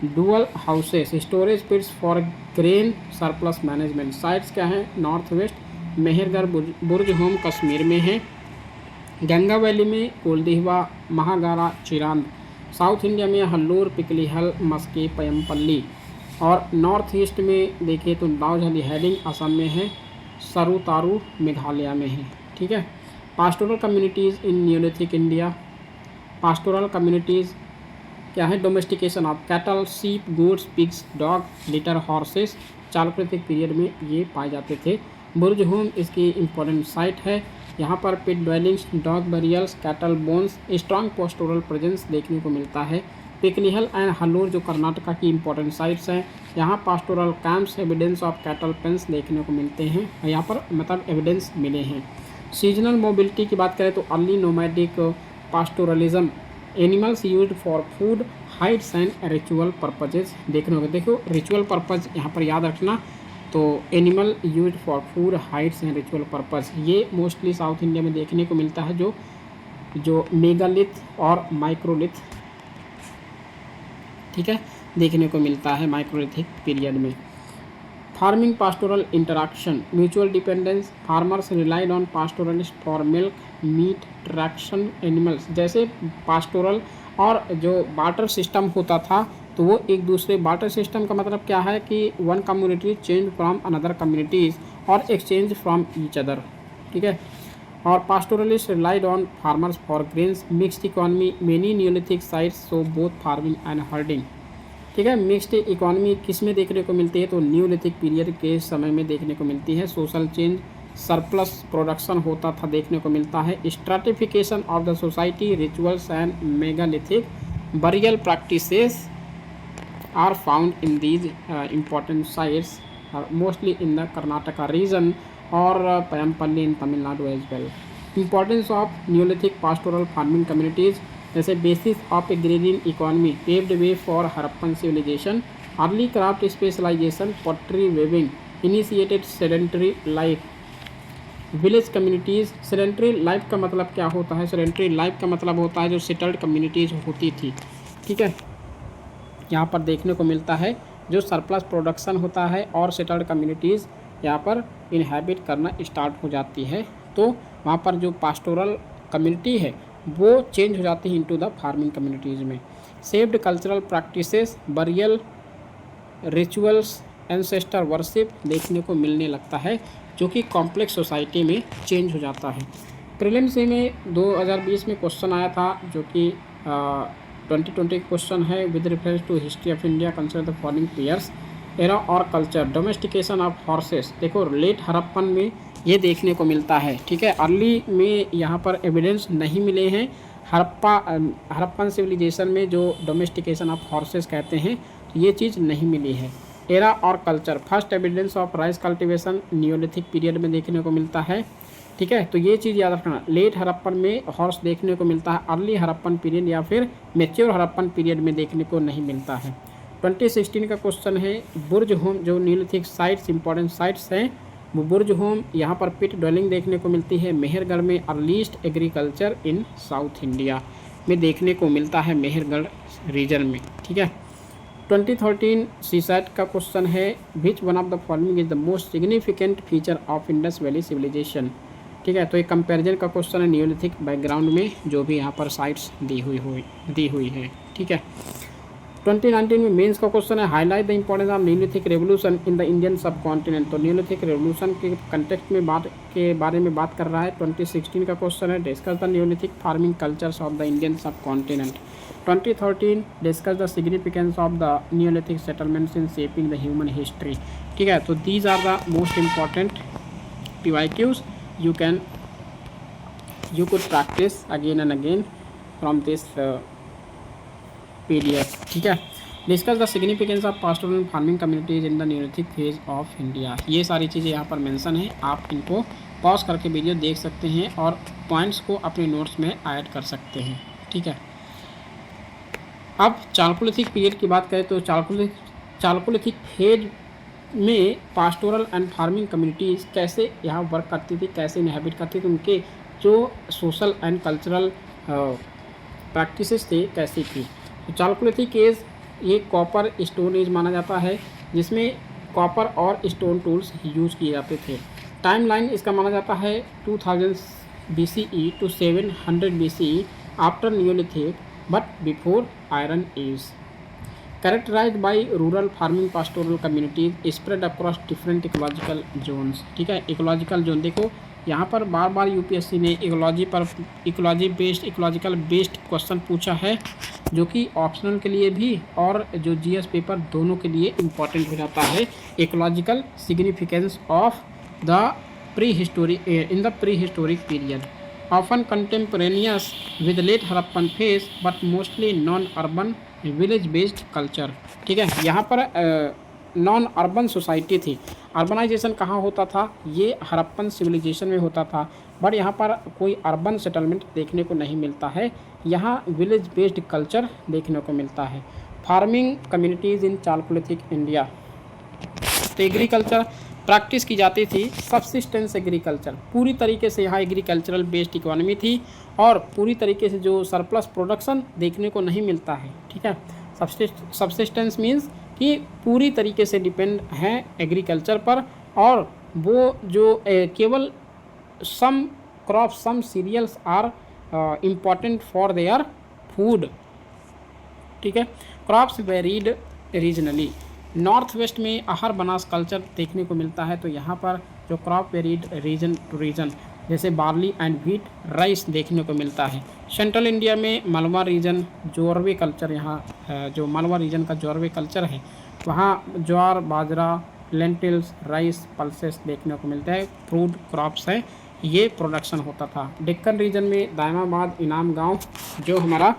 A: dual houses, storage pits for grain surplus management. Sites क्या है? North west Mehrgarh Burzahom Kashmir में है, गंगा वैली में कोलदिहवा, महागारा, चिरांद। साउथ इंडिया में हल्लूर, पिकलीहल, मस्के, पयमपल्ली। और नॉर्थ ईस्ट में देखिए तो नाउजहली हेडिंग असम में है, सरुतारू मेघालय में है। ठीक है, pastoral communities in neolithic India. Pastoral communities क्या है? Domestication of cattle, sheep, goats, pigs, dog, litter, horses. Chalcolithic period में ये पाए जाते थे। बुर्ज होम इसकी इम्पोर्टेंट साइट है। यहाँ पर pit dwellings, dog burials, cattle bones, strong pastoral presence देखने को मिलता है। पिकलीहल एंड हल्लूर जो कर्नाटका की इंपॉर्टेंट साइट्स हैं, यहाँ pastoral camps, evidence of cattle pens देखने को मिलते हैं, यहाँ पर मतलब एविडेंस मिले हैं। सीजनल मोबिलिटी की बात करें तो early nomadic pastoralism, animals used for food, hides and ritual purposes देखने को। देखो रिचुअल पर्पज यहाँ पर याद रखना, तो animal used for food, hides and ritual purpose, ये मोस्टली साउथ इंडिया में देखने को मिलता है, जो मेगालिथ और माइक्रोलिथ, ठीक है, देखने को मिलता है माइक्रोलिथिक पीरियड में। Farming pastoral interaction, mutual dependence, farmers relied on pastoralist for milk, meat, traction animals. जैसे पास्टोरल और जो बार्टर सिस्टम होता था तो वो एक दूसरे, बार्टर सिस्टम का मतलब क्या है कि one community change from another communities और एक्सचेंज फ्रॉम ईच अदर। ठीक है, और pastoralist relied on farmers for grains, mixed economy, many neolithic sites saw both farming and herding. ठीक है, मिक्स्ड इकोनॉमी किस में देखने को मिलती है? तो न्यूलिथिक पीरियड के समय में देखने को मिलती है। सोशल चेंज, सरप्लस प्रोडक्शन होता था देखने को मिलता है। Stratification of the society, rituals and megalithic burial practices are found in these important sites mostly in the Karnataka region और Paiyampalli in Tamil Nadu as well. Importance of neolithic pastoral farming communities, जैसे basis of agrarian economy, paved way for Harappan civilisation, early craft specialisation, pottery weaving, initiated sedentary life, village communities. Sedentary life का मतलब क्या होता है? सेडेंटरी लाइफ का मतलब होता है जो सेटल्ड कम्युनिटीज़ होती थी। ठीक है, यहाँ पर देखने को मिलता है जो सरप्लस प्रोडक्शन होता है और सेटल्ड कम्युनिटीज़ यहाँ पर इनहैबिट करना स्टार्ट हो जाती है, तो वहाँ पर जो पास्टोरल कम्युनिटी है वो चेंज हो जाती है इनटू द फार्मिंग कम्युनिटीज़ में। Saved cultural practices, burial rituals ancestor worship देखने को मिलने लगता है, जो कि कॉम्प्लेक्स सोसाइटी में चेंज हो जाता है। प्रीलिम्स में 2020 में क्वेश्चन आया था, जो कि 2020 क्वेश्चन है। With reference to history of India consider the following pairs era और कल्चर। डोमेस्टिकेशन ऑफ हॉर्सेस, देखो लेट हड़प्पन में ये देखने को मिलता है, ठीक है। अर्ली में यहाँ पर एविडेंस नहीं मिले हैं। हड़प्पन सिविलाइजेशन में जो डोमेस्टिकेशन ऑफ हॉर्सेस कहते हैं, तो ये चीज़ नहीं मिली है। एरा और culture, first evidence of rice cultivation Neolithic period में देखने को मिलता है, ठीक है। तो ये चीज़ याद रखना, लेट हड़प्पन में हॉर्स देखने को मिलता है, अर्ली हड़प्पन पीरियड या फिर मैच्योर हड़प्पन पीरियड में देखने को नहीं मिलता है। 2016 का क्वेश्चन है, बुर्ज होम जो नियोलिथिक साइट्स इंपॉर्टेंट साइट्स हैं, वो बुर्ज होम यहाँ पर पिट ड्वेलिंग देखने को मिलती है। मेहरगढ़ में earliest agriculture in south India में देखने को मिलता है, मेहरगढ़ रीजन में, ठीक है। 2013 सीसैट का क्वेश्चन है, which one of the following is the most significant feature of Indus valley civilization, ठीक है। तो एक कंपैरिजन का क्वेश्चन है नियोलिथिक बैकग्राउंड में जो भी यहाँ पर साइट्स दी हुई है, ठीक है। 2019 में मेंस का क्वेश्चन है, highlight the importance of Neolithic revolution in the Indian sub continent. तो नियोलिथिक रेवोल्यूशन के कंटेक्स्ट में बारे में बात कर रहा है। 2016 का क्वेश्चन है, discuss the neolithic farming cultures of the Indian sub continent. 2013 discuss the significance of the neolithic settlements in shaping the human history, ठीक है। तो these are the most important PYQs you could practice again and again from this PDF, ठीक है। Discuss the significance of pastoral farming communities in the Neolithic phase of India. ये सारी चीज़ें यहाँ पर मेंशन है, आप इनको पॉज करके वीडियो देख सकते हैं और पॉइंट्स को अपने नोट्स में ऐड कर सकते हैं, ठीक है। अब चालकोलिथिक पीरियड की बात करें तो चालकोलिथिक फेज में पास्टोरल एंड फार्मिंग कम्युनिटीज़ कैसे यहाँ वर्क करती थी, कैसे इनहेबिट करती थी, उनके जो सोशल एंड कल्चरल प्रैक्टिसेस थे कैसी थी। तो चालकोलिथिक एज ये कॉपर स्टोन एज माना जाता है, जिसमें कॉपर और स्टोन टूल्स यूज़ किए जाते थे। टाइम लाइन इसका माना जाता है 2000 BCE to 700 BCE after neolithic but before iron age. Characterized by rural farming pastoral communities spread across different ecological zones, ठीक है। इकोलॉजिकल जोन, देखो यहाँ पर बार बार यूपीएससी ने इकोलॉजिकल बेस्ड क्वेश्चन पूछा है, जो कि ऑप्शनल के लिए भी और जो जीएस पेपर दोनों के लिए इम्पॉर्टेंट हो जाता है। Ecological significance of the prehistoric period often contemporaneous with late Harappan phase but mostly non urban village based culture, ठीक है। यहाँ पर नॉन अर्बन सोसाइटी थी। अर्बनाइजेशन कहाँ होता था, ये हड़प्पन सिविलाइजेशन में होता था, बट यहाँ पर कोई अर्बन सेटलमेंट देखने को नहीं मिलता है। यहाँ विलेज बेस्ड कल्चर देखने को मिलता है। Farming communities in chalcolithic India, तो एग्रीकल्चर प्रैक्टिस की जाती थी। सब्सिस्टेंस एग्रीकल्चर, पूरी तरीके से यहाँ एग्रीकल्चरल बेस्ड इकोनॉमी थी और पूरी तरीके से जो सरप्लस प्रोडक्शन देखने को नहीं मिलता है, ठीक है। सब्सिस्टेंस मीन्स कि पूरी तरीके से डिपेंड हैं एग्रीकल्चर पर, और वो जो केवल some crops some cereals are important for their food, ठीक है। Crops varied regionally. North west में आहर बनास कल्चर देखने को मिलता है, तो यहाँ पर जो crop varied region to region, जैसे बार्ली एंड व्हीट राइस देखने को मिलता है। सेंट्रल इंडिया में मालवा रीजन जोरवे कल्चर, यहाँ जो मालवा रीजन का जोरवे कल्चर है, वहाँ ज्वार बाजरा लेंटिल्स राइस पल्सेस देखने को मिलता है। फ्रूट क्रॉप्स है, ये प्रोडक्शन होता था। डेक्कन रीजन में दायमाबाद इनाम गाँव जो हमारा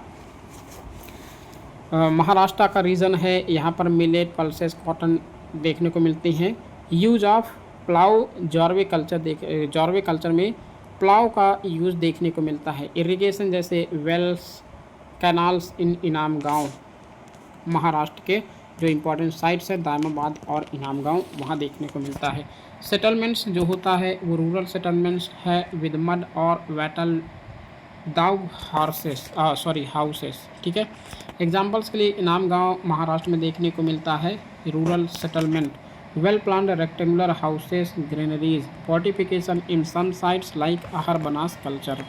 A: महाराष्ट्र का रीजन है, यहाँ पर मिलेट पल्सेस कॉटन देखने को मिलती हैं। Use of plough Jorwe culture में प्लाव का यूज़ देखने को मिलता है। इरिगेशन जैसे वेल्स कैनाल्स इन इनाम गाँव, महाराष्ट्र के जो इम्पोर्टेंट साइट्स है दायमाबाद और इनाम गाँव, वहाँ देखने को मिलता है। सेटलमेंट्स जो होता है वो रूरल सेटलमेंट्स है विद मड और वेटल दाव हाउसेस, ठीक है। एग्जाम्पल्स के लिए इनाम गांव महाराष्ट्र में देखने को मिलता है rural settlement, well planned rectangular houses, granaries, fortification in some sites like Ahar Banas culture,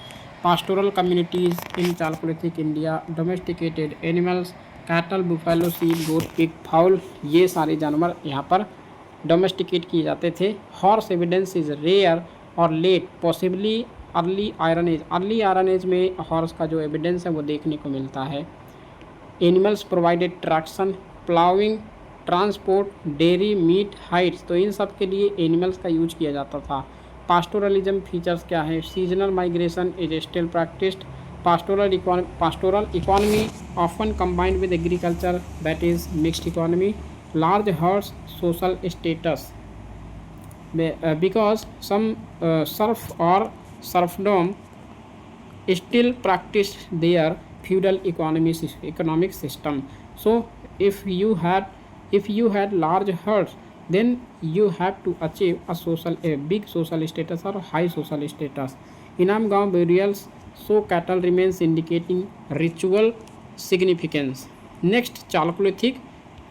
A: pastoral communities in chalcolithic India, domesticated animals, cattle buffalo sheep goat pig fowl, ये सारे जानवर यहाँ पर डोमेस्टिकेट किए जाते थे। हॉर्स एविडेंस इज रेयर और late, possibly early iron age. Early iron age में हॉर्स का जो एविडेंस है वो देखने को मिलता है। Animals provided traction, ploughing, transport, dairy, meet, Heights, तो इन सब के लिए एनिमल्स का यूज किया जाता था। पास्टोरलिज्म फीचर्स क्या है? Seasonal migration is still practised. Pastoral economy often combined with agriculture, that is mixed economy. Large hertz, social status, because some serf or serfdom still practice their feudal economic system. So if you had large herds, then you have to achieve a big social status or high social status. Inam gaon burials show cattle remains indicating ritual significance. Next, Chalcolithic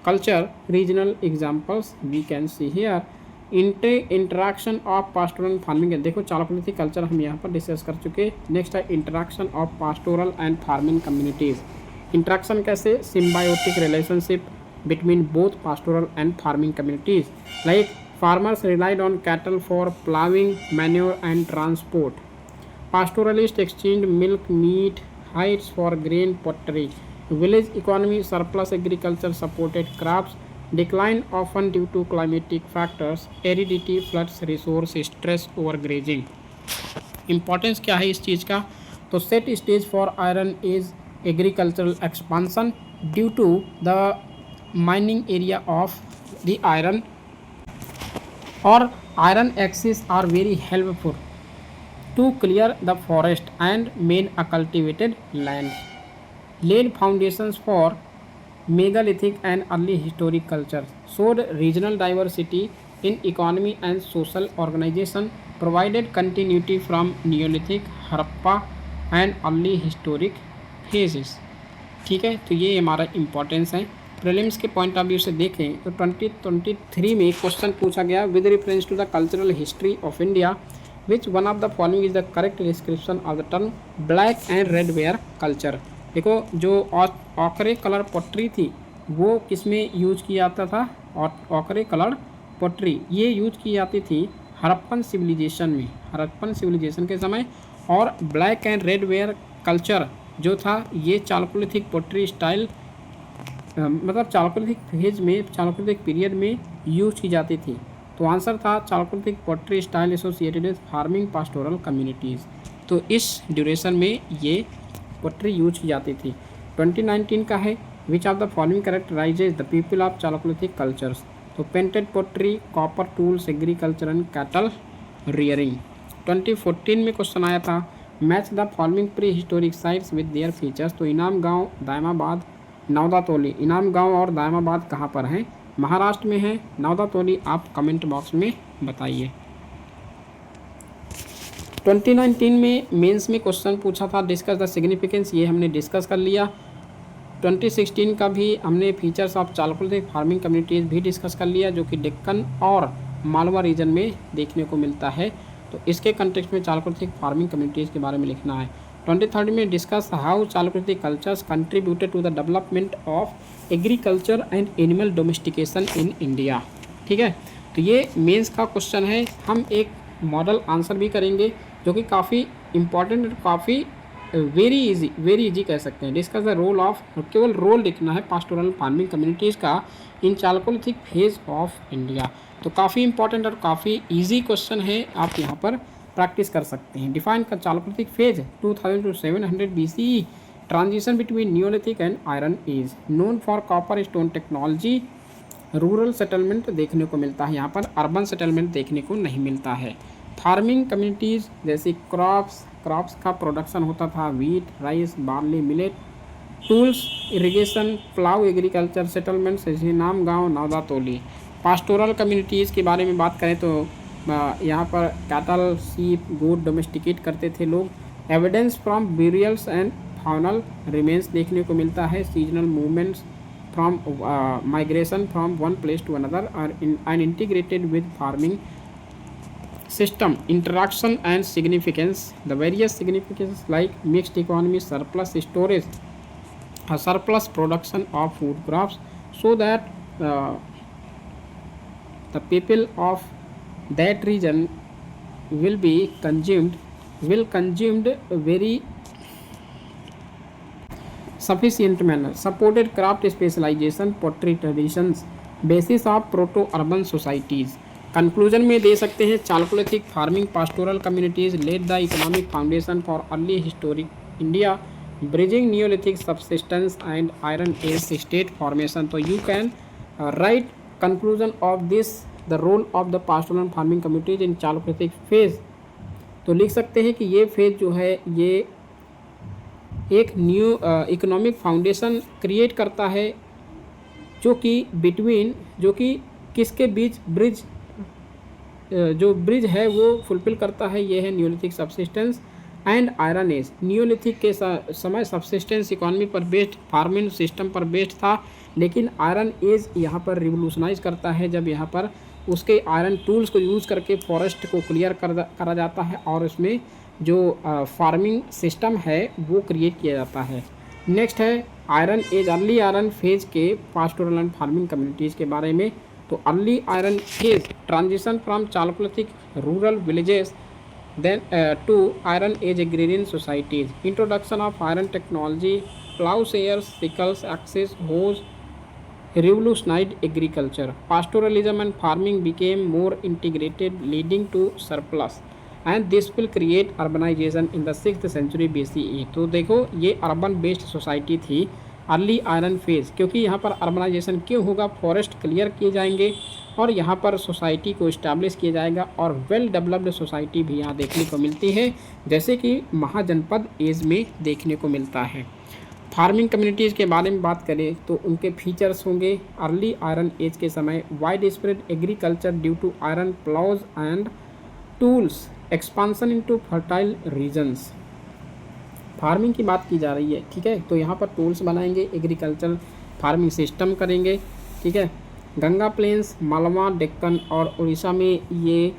A: culture regional examples we can see here. Interaction of pastoral farming है। देखो चालकोलिथिक कल्चर हम यहाँ पर डिस्कस कर चुके। नेक्स्ट है interaction of pastoral and farming communities. Interaction कैसे? Symbiotic relationship between both pastoral and farming communities, like farmers relied on cattle for ploughing, manure and transport. Pastoralist exchange milk, meat, hides for grain, pottery. Village economy surplus agriculture supported crops. Decline often due to climatic factors, aridity, floods, resource stress, overgrazing. Importance क्या है इस चीज़ का? तो set stage for iron is agricultural expansion due to the mining area of the iron or iron axes are very helpful to clear the forest and main cultivated land. Laid foundations for megalithic and early historic cultures, showed regional diversity in economy and social organization, provided continuity from Neolithic, Harappa and early historic phases. ठीक है, तो ये हमारा इम्पोर्टेंस है। प्रीलिम्स के पॉइंट ऑफ व्यू से देखें तो 2023 में क्वेश्चन पूछा गया with reference to the cultural history of India, which one of the following is the correct description of the term black and red ware culture. देखो जो ऑकरे कलर पोट्री थी वो किस में यूज किया जाता था? ऑकरे कलर पोट्री ये यूज की जाती थी हड़प्पन सिविलाइजेशन में, हड़प्पन सिविलाइजेशन के समय। और black and red ware culture जो था ये चालकोलिथिक पोट्री स्टाइल मतलब चालकोलिथिक फेज में, चालकोलिथिक पीरियड में यूज की जाती थी। तो आंसर था chalcolithic pottery style associated with farming pastoral communities. तो इस ड्यूरेशन में ये पोट्री यूज की जाती थी। 2019 का है which of the following characterizes the people of chalcolithic cultures. तो painted pottery, copper tools, agriculture and cattle rearing. 2014 में क्वेश्चन आया था match the following prehistoric sites with their features. तो इनाम गांव, दायमाबाद, नौदातोली। इनाम गांव और दायमाबाद कहाँ पर हैं? महाराष्ट्र में है। नौदातोली आप कमेंट बॉक्स में बताइए। 2019 में मेंस में क्वेश्चन पूछा था डिस्कस द सिग्निफिकेंस, ये हमने डिस्कस कर लिया। 2016 का भी हमने features of Chalcolithic farming communities भी डिस्कस कर लिया जो कि डेक्कन और मालवा रीजन में देखने को मिलता है। तो इसके कंटेक्स्ट में चालकोलिथिक फार्मिंग कम्युनिटीज़ के बारे में लिखना है। 23rd में discuss how chalcolithic cultures contributed to the development of agriculture and animal domestication in India. ठीक है, तो ये मेंस का क्वेश्चन है। हम एक मॉडल आंसर भी करेंगे जो कि काफ़ी इम्पॉर्टेंट और काफ़ी वेरी इजी कह सकते हैं। डिस्कस द रोल ऑफ, केवल रोल लिखना है पास्टोरल फार्मिंग कम्युनिटीज़ का इन चालकोलिथिक फेज ऑफ इंडिया। तो काफ़ी इंपॉर्टेंट और काफ़ी इजी क्वेश्चन है, आप यहाँ पर प्रैक्टिस कर सकते हैं। डिफाइन का chalcolithic phase 2000 to 700 BCE, transition between neolithic and iron age, known for copper stone technology. Rural settlement देखने को मिलता है यहाँ पर, अर्बन सेटलमेंट देखने को नहीं मिलता है। फार्मिंग कम्युनिटीज़ जैसे क्रॉप्स का प्रोडक्शन होता था, wheat, rice, barley, millet. Tools, irrigation, plough, agriculture settlements जैसे नाम गाँव, नौदातोली। पास्टोरल कम्युनिटीज़ के बारे में बात करें तो यहाँ पर कैटल, सीप, गोट डोमेस्टिकेट करते थे लोग। Evidence from burials and faunal remains देखने को मिलता है। Seasonal movements from migration from one place to another are and integrated with farming system. Interaction and significance, the various significance like mixed economy, surplus storage, surplus production of food crops, so that the people of that region will consumed very sufficient manner, supported craft specialization, pottery traditions, basis of proto-urban societies. Conclusion में दे सकते हैं chalcolithic farming pastoral communities led the economic foundation for early historic India, bridging neolithic subsistence and iron age state formation. तो you can write conclusion of this the role of the pastoral farming communities in chalcolithic phase. तो लिख सकते हैं कि ये फेज जो है ये एक न्यू इकोनॉमिक फाउंडेशन क्रिएट करता है जो कि किसके बीच ब्रिज जो ब्रिज है वो फुलफिल करता है. ये है neolithic subsistence and iron age. Neolithic के समय सबसिस्टेंस इकोनॉमी पर बेस्ड फार्मिंग सिस्टम पर बेस्ड था, लेकिन आयरन एज यहाँ पर रिवोल्यूशनाइज करता है जब यहाँ पर उसके आयरन टूल्स को यूज़ करके फॉरेस्ट को क्लियर करा जाता है और उसमें जो फार्मिंग सिस्टम है वो क्रिएट किया जाता है. नेक्स्ट है iron age early iron phase के पास्टोरल एंड फार्मिंग कम्युनिटीज़ के बारे में. तो early iron phase transition from chalcolithic rural villages then to iron age agrarian societies, introduction of iron technology, ploughshares, sickles, axes, hoes, revolutionized agriculture. Pastoralism and farming became more integrated, leading to surplus, and this will create urbanization in the 6th century BCE. तो देखो ये अर्बन बेस्ड सोसाइटी थी अर्ली आयरन फेज, क्योंकि यहाँ पर अर्बनाइजेशन क्यों होगा, फॉरेस्ट क्लियर किए जाएंगे और यहाँ पर सोसाइटी को इस्टेब्लिश किया जाएगा और वेल डेवलप्ड सोसाइटी भी यहाँ देखने को मिलती है जैसे कि महाजनपद एज में देखने को मिलता है. फार्मिंग कम्युनिटीज़ के बारे में बात करें तो उनके फीचर्स होंगे अर्ली आयरन एज के समय widespread agriculture due to iron ploughs and tools, expansion into fertile regions. Farming की बात की जा रही है, ठीक है, तो यहाँ पर टूल्स बनाएंगे, एग्रीकल्चर फार्मिंग सिस्टम करेंगे, ठीक है. गंगा प्लेन्स, मालवा, डेक्कन और उड़ीसा में ये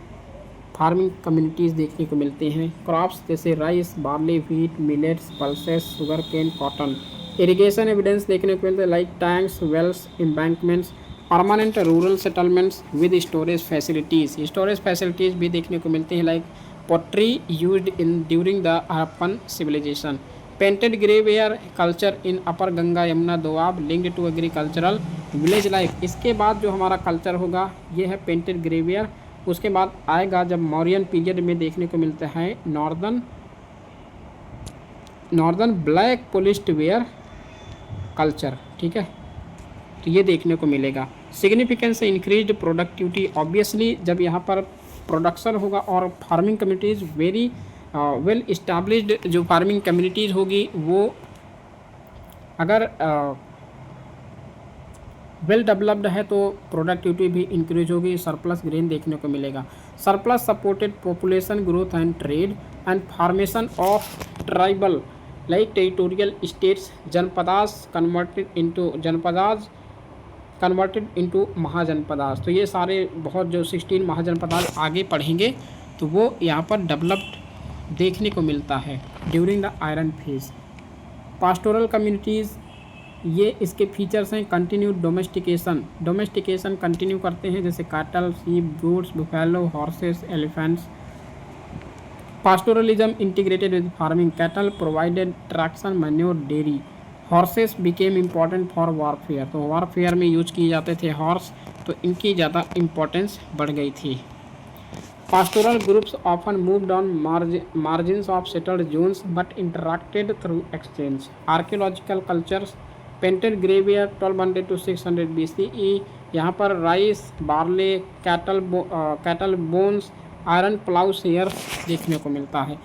A: फार्मिंग कम्युनिटीज़ देखने को मिलते हैं. क्रॉप्स जैसे rice, barley, wheat, millets, pulses, sugar cane, cotton. Irrigation evidence देखने को मिलते हैं like tanks, wells, embankments, permanent rural settlements with storage facilities. Storage facilities भी देखने को मिलते हैं like pottery used in during the Harappan civilization. Painted grey ware culture in upper Ganga Yamuna Doab linked to agricultural village life. इसके बाद जो हमारा कल्चर होगा ये है पेंटेड ग्रेवेयर. उसके बाद आएगा जब मौर्यन पीरियड में देखने को मिलता है northern black polished ware culture, ठीक है, तो ये देखने को मिलेगा. सिग्निफिकेंस इंक्रीज्ड प्रोडक्टिविटी, ऑब्वियसली जब यहाँ पर प्रोडक्शन होगा और farming communities very well established जो फार्मिंग कम्युनिटीज़ होगी वो अगर वेल डेवलप्ड है तो प्रोडक्टिविटी भी इंक्रीज होगी, सरप्लस ग्रेन देखने को मिलेगा. Surplus supported population growth and trade and formation of tribal like territorial states, janapadas converted into mahajanapadas. तो ये सारे बहुत जो 16 महाजनपदास आगे पढ़ेंगे तो वो यहाँ पर डेवलप्ड देखने को मिलता है during the iron phase. Pastoral communities ये इसके फीचर्स हैं. कंटिन्यूड डोमेस्टिकेशन कंटिन्यू करते हैं जैसे cattle, sheep, goats, buffalo, horses, elephants. Pastoralism integrated with farming, cattle provided traction, manure, dairy. Horses became important for warfare, तो वॉरफेयर में यूज किए जाते थे हॉर्स, तो इनकी ज़्यादा इम्पोर्टेंस बढ़ गई थी. Pastoral groups often moved on margins of settled zones but interacted through exchange. Archaeological cultures, painted graveyard 1200 to 600 BCE. यहाँ पर rice, barley, cattle bones, iron ploughshare देखने को मिलता है.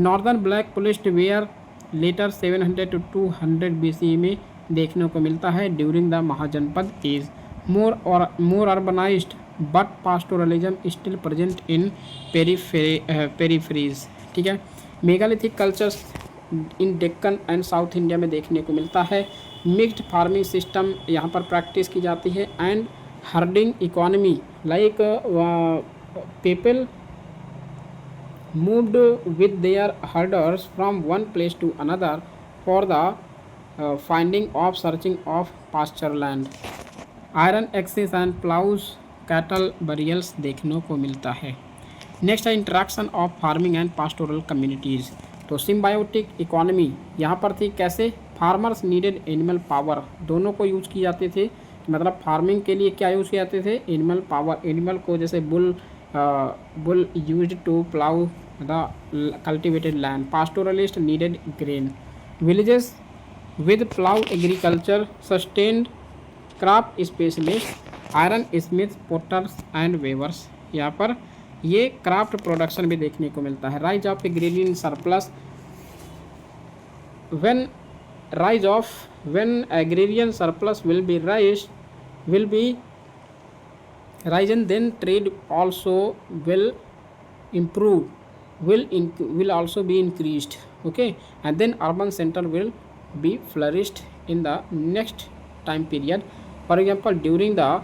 A: Northern black polished ware later 700 to 200 BCE में देखने को मिलता है during the mahajanapada age. More urbanized but pastoralism still present in peripheries, ठीक है. Megalithic cultures in Deccan and south India में देखने को मिलता है. मिक्स्ड फार्मिंग सिस्टम यहाँ पर प्रैक्टिस की जाती है and herding economy like people moved with their herders from one place to another for the finding of searching of pasture land. Iron axes and ploughs cattle burials देखने को मिलता है। नेक्स्ट है interaction of farming and pastoral communities. तो सिम्बायोटिक इकोनॉमी यहाँ पर थी, कैसे फार्मर्स नीडेड एनिमल पावर, दोनों को यूज किए जाते थे। मतलब फार्मिंग के लिए क्या यूज़ किए जाते थे, एनिमल पावर, एनिमल को जैसे bull used to plough the cultivated land, pastoralist needed grain, villages with plough agriculture sustained craft specialist, iron smith, potters and weavers. यहाँ पर ये क्राफ्ट प्रोडक्शन भी देखने को मिलता है। Rise of agrarian surplus, when agrarian surplus will be risen, then trade also will improve, will also be increased, okay, and then urban center will be flourished in the next time period. For example, during the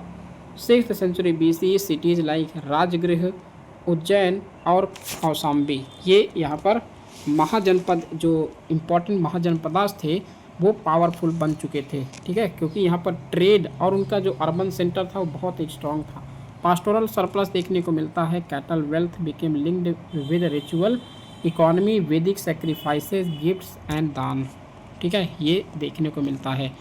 A: 6th century BC, cities like Rajagriha, Ujjain और कौशाम्बी, ये यहाँ पर महाजनपद जो इम्पोर्टेंट महाजनपदास थे वो पावरफुल बन चुके थे, ठीक है, क्योंकि यहाँ पर ट्रेड और उनका जो अर्बन सेंटर था वो बहुत ही स्ट्रॉन्ग था। पास्टोरल सरप्लस देखने को मिलता है। Cattle wealth became linked with ritual economy, Vedic sacrifices, gifts and dana, ठीक है, ये देखने को मिलता है।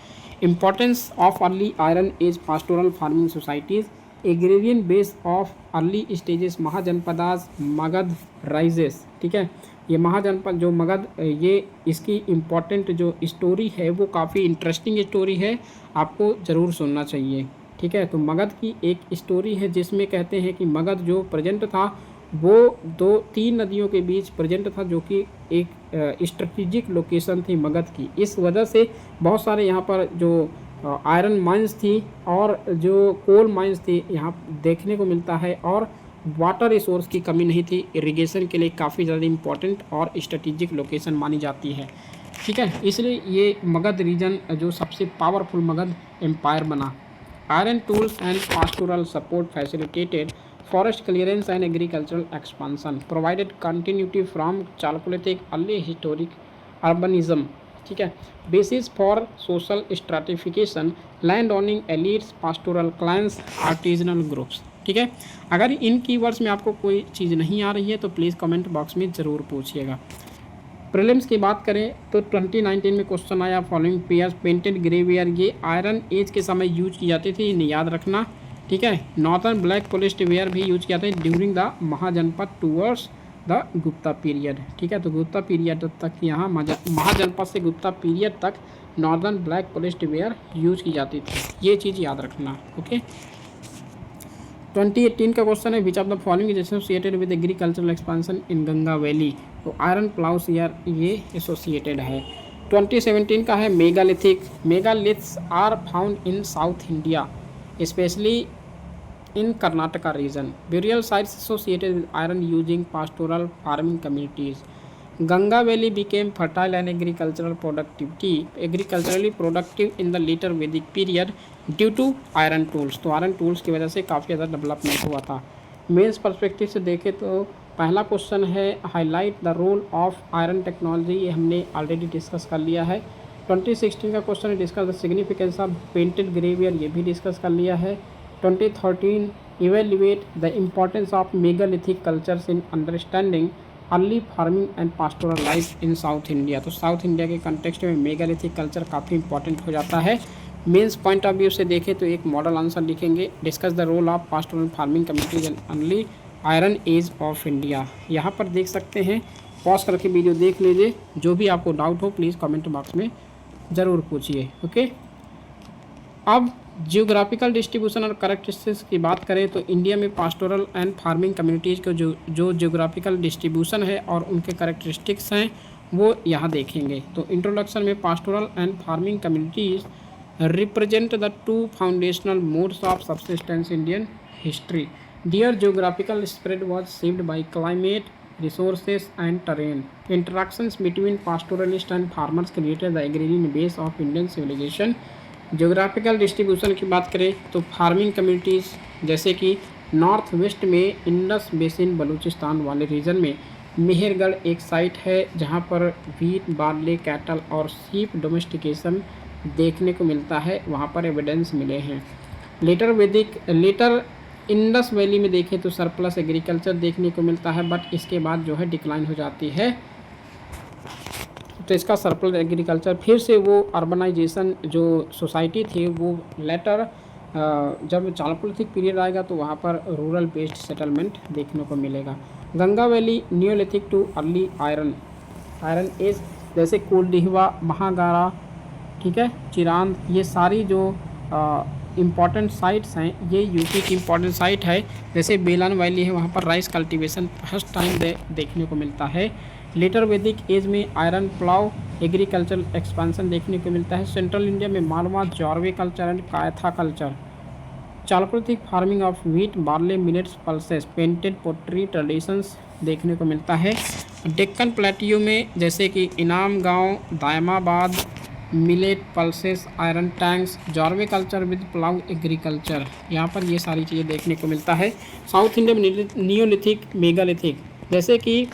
A: Importance of early iron age pastoral farming societies, agrarian base of early stages Mahajanapadas, Magadha rises, ठीक है, ये महाजनपद जो मगध, ये इसकी इम्पॉर्टेंट जो स्टोरी है वो काफ़ी इंटरेस्टिंग स्टोरी है, आपको ज़रूर सुनना चाहिए, ठीक है। तो मगध की एक स्टोरी है जिसमें कहते हैं कि मगध जो प्रेजेंट था वो 2-3 नदियों के बीच प्रेजेंट था, जो कि एक स्ट्रेटेजिक लोकेशन थी मगध की। इस वजह से बहुत सारे यहाँ पर जो आयरन माइंस थी और जो कोल माइंस थी यहाँ देखने को मिलता है, और वाटर रिसोर्स की कमी नहीं थी। इरिगेशन के लिए काफ़ी ज़्यादा इम्पोर्टेंट और स्ट्रेटेजिक लोकेशन मानी जाती है, ठीक है, इसलिए ये मगध रीजन जो सबसे पावरफुल मगध एम्पायर बना। Iron tools and pastoral support facilitated forest clearance and agricultural expansion, provided continuity from chalcolithic early historic urbanism, ठीक है, basis for social stratification, land owning elites, pastoral clans, artisanal groups, ठीक है। अगर इन कीवर्ड्स में आपको कोई चीज़ नहीं आ रही है तो प्लीज़ कमेंट बॉक्स में ज़रूर पूछिएगा। प्रीलिम्स की बात करें तो 2019 में क्वेश्चन आया, फॉलोइंग पेयर्स पेंटेड ग्रेवियर, ये आयरन एज के समय यूज की जाती थी, इन्हें याद रखना, ठीक है। नॉर्दर्न ब्लैक पॉलिश्ड वेयर भी यूज किया था during the mahajanapada towards the Gupta period, ठीक है। तो गुप्ता पीरियड तक यहाँ महाजनपद से गुप्ता पीरियड तक northern black polished ware use की जाती थी, ये चीज़ याद रखना, ओके। 2018 का क्वेश्चन है, which of the following is associated with agricultural expansion in Ganga valley, तो आयरन प्लाउस ईयर ये एसोसिएटेड है। 2017 का है megalithic, megaliths are found in south India specially in Karnataka region, burial sites associated with iron using pastoral farming communities. Ganga Valley became fertile and agriculturally productive in the later Vedic period due to iron tools. तो आयरन टूल्स की वजह से काफ़ी ज़्यादा डेवलपमेंट हुआ था। मेंस पर्सपेक्टिव से देखें तो पहला क्वेश्चन है highlight the role of iron technology, ये हमने ऑलरेडी डिस्कस कर लिया है। 2016 का क्वेश्चन है discuss the significance of painted grey ware, ये भी डिस्कस कर लिया है। 2013 evaluate the importance of megalithic cultures in understanding early farming and pastoral life in south India, तो साउथ इंडिया के कंटेक्स्ट में मेगालिथिक कल्चर काफ़ी इंपॉर्टेंट हो जाता है। मेंस पॉइंट ऑफ व्यू से देखें तो एक मॉडल आंसर लिखेंगे, discuss the role of pastoral farming communities in early iron age of India. यहाँ पर देख सकते हैं, पॉज करके वीडियो देख लीजिए, जो भी आपको डाउट हो प्लीज़ कमेंट बॉक्स में ज़रूर पूछिए, ओके। अब जियोग्राफिकल डिस्ट्रीब्यूशन और करेक्टरिस्टिक्स की बात करें तो इंडिया में पास्टोरल एंड फार्मिंग कम्युनिटीज़ को जो जियोग्राफिकल डिस्ट्रीब्यूशन है और उनके करेक्टरिस्टिक्स हैं वो यहाँ देखेंगे। तो इंट्रोडक्शन में pastoral and farming communities represent the two foundational modes of subsistence Indian history. Their geographical spread was shaped by climate, resources and terrain. Interactions between pastoralists and farmers created the agrarian base of Indian civilization. Geographical distribution की बात करें तो फार्मिंग कम्युनिटीज़ जैसे कि नॉर्थ वेस्ट में इंडस बेसिन बलूचिस्तान वाले रीजन में मेहरगढ़ एक साइट है जहाँ पर व्हीट, बार्ले, कैटल और शीप डोमेस्टिकेशन देखने को मिलता है, वहाँ पर एविडेंस मिले हैं। लेटर इंडस वैली में देखें तो सरप्लस एग्रीकल्चर देखने को मिलता है, बट इसके बाद जो है डिक्लाइन हो जाती है। तो इसका सरप्लस एग्रीकल्चर फिर से वो अर्बनाइजेशन जो सोसाइटी थी वो लेटर जब चालकोलिथिक पीरियड आएगा तो वहाँ पर रूरल बेस्ड सेटलमेंट देखने को मिलेगा। Ganga valley neolithic to early iron age, जैसे कोल्डिहवा, महागारा, ठीक है, चिरांद, ये सारी जो इम्पॉर्टेंट साइट्स हैं ये यूपी की इम्पॉर्टेंट साइट है। जैसे बेलान वैली है, वहाँ पर राइस कल्टीवेशन फर्स्ट टाइम देखने को मिलता है। लेटर वैदिक एज में आयरन प्लाव एग्रीकल्चर एक्सपेंशन देखने को मिलता है। सेंट्रल इंडिया में Malwa, Jorwe culture and Kayatha culture. Chalcolithic farming of wheat, barley, millets, pulses, painted pottery traditions देखने को मिलता है। डेक्कन प्लेटियो में जैसे कि इनाम गांव, Daimabad, millet, pulses, iron tanks, Jorwe culture with plough agriculture, यहाँ पर ये सारी चीज़ें देखने को मिलता है। साउथ इंडिया में नियोलिथिक, मेगालिथिक, जैसे कि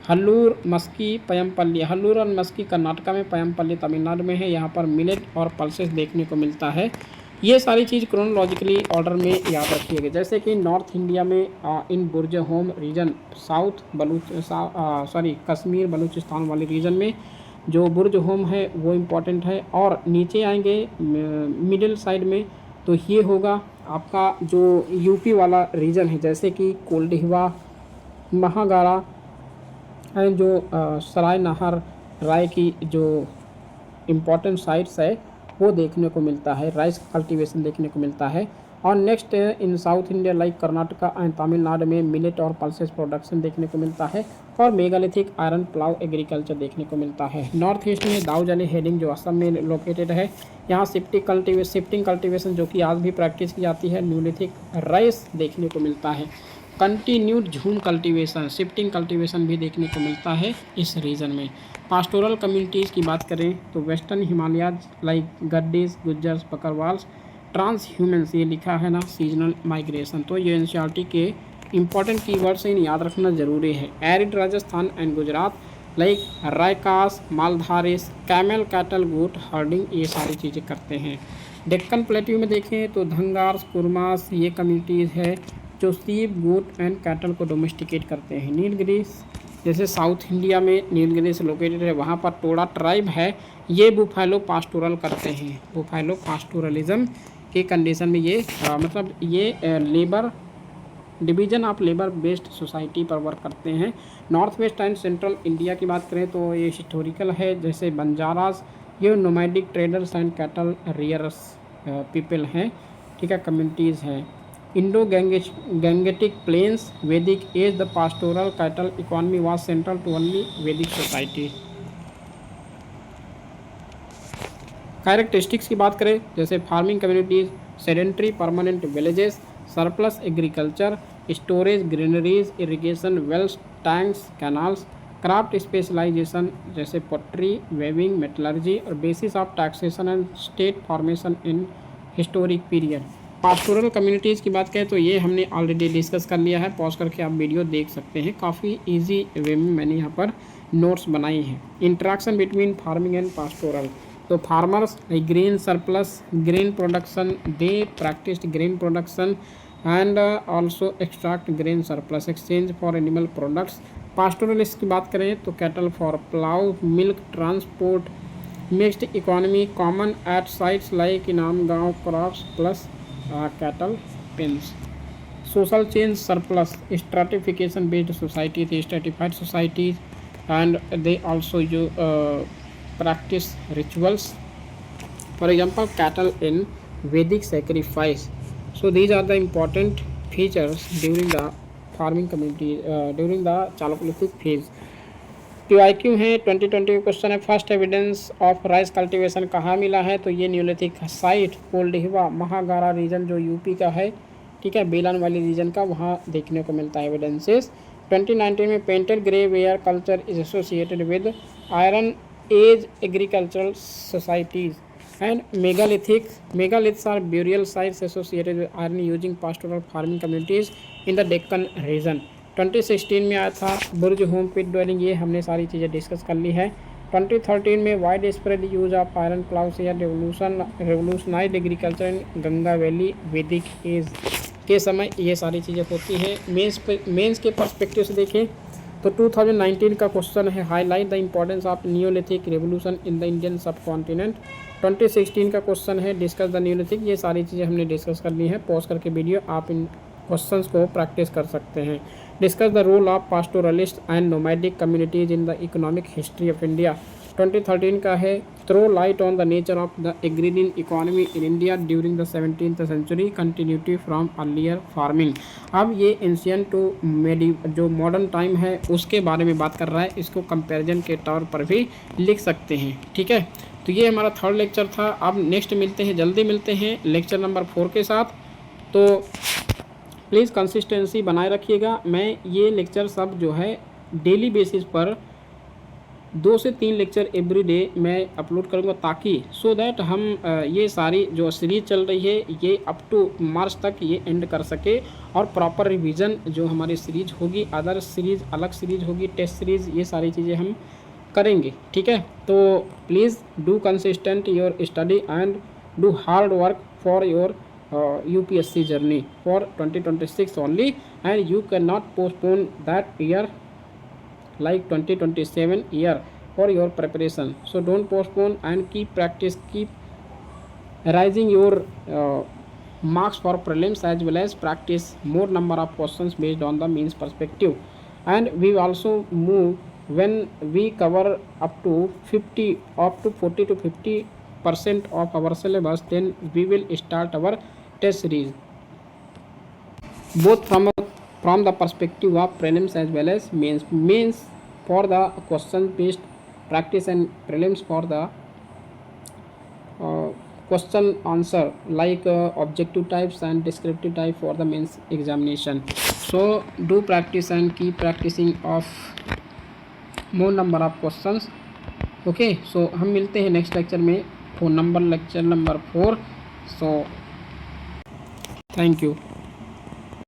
A: हल्लूर, मस्की, पयमपल्ली। हल्लूर और मस्की कर्नाटका में, पयमपल्ली तमिलनाडु में है। यहाँ पर मिलेट और पल्सेस देखने को मिलता है। ये सारी चीज़ क्रोनोलॉजिकली ऑर्डर में याद रखिएगा। जैसे कि नॉर्थ इंडिया में इन बुर्ज होम रीजन, कश्मीर बलूचिस्तान वाले रीजन में जो बुर्ज होम है वो इम्पॉर्टेंट है। और नीचे आएंगे मिडिल साइड में तो ये होगा आपका जो यूपी वाला रीजन है, जैसे कि कोल्डिहवा, महागारा एंड जो सराय नहर राय की जो इम्पॉर्टेंट साइट्स है वो देखने को मिलता है। राइस कल्टीवेशन देखने को मिलता है। और next in south India like Karnataka and Tamil Nadu में मिलेट और पल्सेस प्रोडक्शन देखने को मिलता है। और मेगालिथिक आयरन प्लाव एग्रीकल्चर देखने को मिलता है। नॉर्थ ईस्ट में दाऊजाली हेडिंग जो असम में लोकेटेड है, यहाँ शिफ्टिंग कल्टीवेशन जो कि आज भी प्रैक्टिस की जाती है। न्यूलिथिक राइस देखने को मिलता है। कंटिन्यूड झूम कल्टीवेशन, शिफ्टिंग कल्टीवेशन भी देखने को मिलता है इस रीजन में। पास्टोरल कम्युनिटीज़ की बात करें तो western Himalayas like Gaddis, Gujjars, Bakarwals, transhumance, ये लिखा है ना, सीजनल माइग्रेशन। तो ये एनसीईआरटी के इंपॉर्टेंट कीवर्ड्स इन याद रखना ज़रूरी है। Arid Rajasthan and Gujarat like Raikas, Maldharis, camel, cattle, goat herding, ये सारी चीज़ें करते हैं। डेक्कन प्लेट्यू में देखें तो धंगार्स, कुरमास, ये कम्युनिटीज़ है जो सीप, गोट एंड कैटल को डोमेस्टिकेट करते हैं। नीलगिरीस जैसे साउथ इंडिया में नीलगिरीस लोकेटेड है, वहाँ पर टोडा ट्राइब है, ये बुफैलो पास्टोरल करते हैं। बुफैलो पास्टोरलिज्म के कंडीशन में ये मतलब ये labour division of labour based society पर वर्क करते हैं। North west and central India की बात करें तो ये हिस्टोरिकल है, जैसे बंजारास, ये nomadic traders and cattle rearers people हैं, ठीक है, कम्युनिटीज़ हैं। Indo Gangetic plains, Vedic age, the pastoral cattle economy was central to early Vedic society. Characteristics की बात करें जैसे farming communities, sedentary permanent villages, surplus agriculture, storage, granaries, irrigation wells, tanks, canals, craft specialization जैसे पोट्री, वेविंग, मेटलर्जी, और basis of taxation and state formation in historic period. Pastoral communities की बात करें तो ये हमने ऑलरेडी डिस्कस कर लिया है, पॉज करके आप वीडियो देख सकते हैं, काफ़ी इजी वे में मैंने यहाँ पर नोट्स बनाई हैं। Interaction between farming and pastoral, तो farmers grain surplus, grain production, they practised grain production and also extract grain surplus, exchange for animal products. Pastoralist की बात करें तो cattle for plough, milk transport, mixed economy, common at sites like Inamgaon, crops plus cattle pens. Social change surplus, stratification based society थी, stratified societies and they also जो practice rituals, for example cattle in Vedic sacrifice. So these are the important features during the farming community during the Chalcolithic phase. PYQ है 2020 क्वेश्चन है, first evidence of rice cultivation कहाँ मिला है, तो ये न्यूलिथिक साइट कोल्डिहवा महागारा रीजन जो यूपी का है, ठीक है, बेलान वाली रीजन का, वहाँ देखने को मिलता है एविडेंसेस। 2019 में painted grey ware culture is associated with iron age agricultural societies and megaliths are burial sites associated with iron using pastoral farming communities in the Deccan region। 2016 में आया था बुर्ज होम पिट ड्वेलिंग, ये हमने सारी चीज़ें डिस्कस कर ली है। 2013 में widespread use of iron ploughs या revolutionized agriculture in Ganga valley Vedic age. के समय ये सारी चीज़ें होती हैं। मेंस के पर्सपेक्टिव से देखें तो 2019 का क्वेश्चन है highlight the importance of Neolithic revolution in the Indian sub continent. 2016 का क्वेश्चन है डिस्कस द नियोलिथिक। ये सारी चीज़ें हमने डिस्कस कर ली है, पॉज करके वीडियो आप इन क्वेश्चंस को प्रैक्टिस कर सकते हैं। Discuss the role of pastoralist and nomadic communities in the economic history of India. 2013 का है throw light on the nature of the agrarian economy in India during the 17th century continuity from earlier farming. अब ये एंशियंट टू जो मॉडर्न टाइम है उसके बारे में बात कर रहा है, इसको कंपैरिजन के तौर पर भी लिख सकते हैं। ठीक है, तो ये हमारा थर्ड लेक्चर था। अब नेक्स्ट मिलते हैं, जल्दी मिलते हैं लेक्चर नंबर 4 के साथ। तो प्लीज़ कंसिस्टेंसी बनाए रखिएगा। मैं ये लेक्चर सब जो है डेली बेसिस पर 2 से 3 लेक्चर एवरी डे मैं अपलोड करूँगा, ताकि सो दैट हम ये सारी जो सीरीज़ चल रही है ये अप टू मार्च तक ये एंड कर सके, और प्रॉपर रिवीजन जो हमारी सीरीज़ होगी, अदर सीरीज़ अलग सीरीज़ होगी, टेस्ट सीरीज़, ये सारी चीज़ें हम करेंगे। ठीक है, तो please do consistent your study and do hard work for your UPSC journey for 2026 only, and you cannot postpone that year like 2027 year for your preparation. So don't postpone and keep practice, keep rising your marks for prelims, as well as practice more number of questions based on the means perspective. And we also move when we cover up to 40 to 50% of our syllabus, then we will start our test series, both from the perspective of prelims as well as mains for the question based practice, and prelims for the question answer like objective types and descriptive type for the mains examination. So do practice and keep practicing of more number of questions. Okay, so हम मिलते हैं नेक्स्ट लेक्चर में, lecture number 4. So thank you.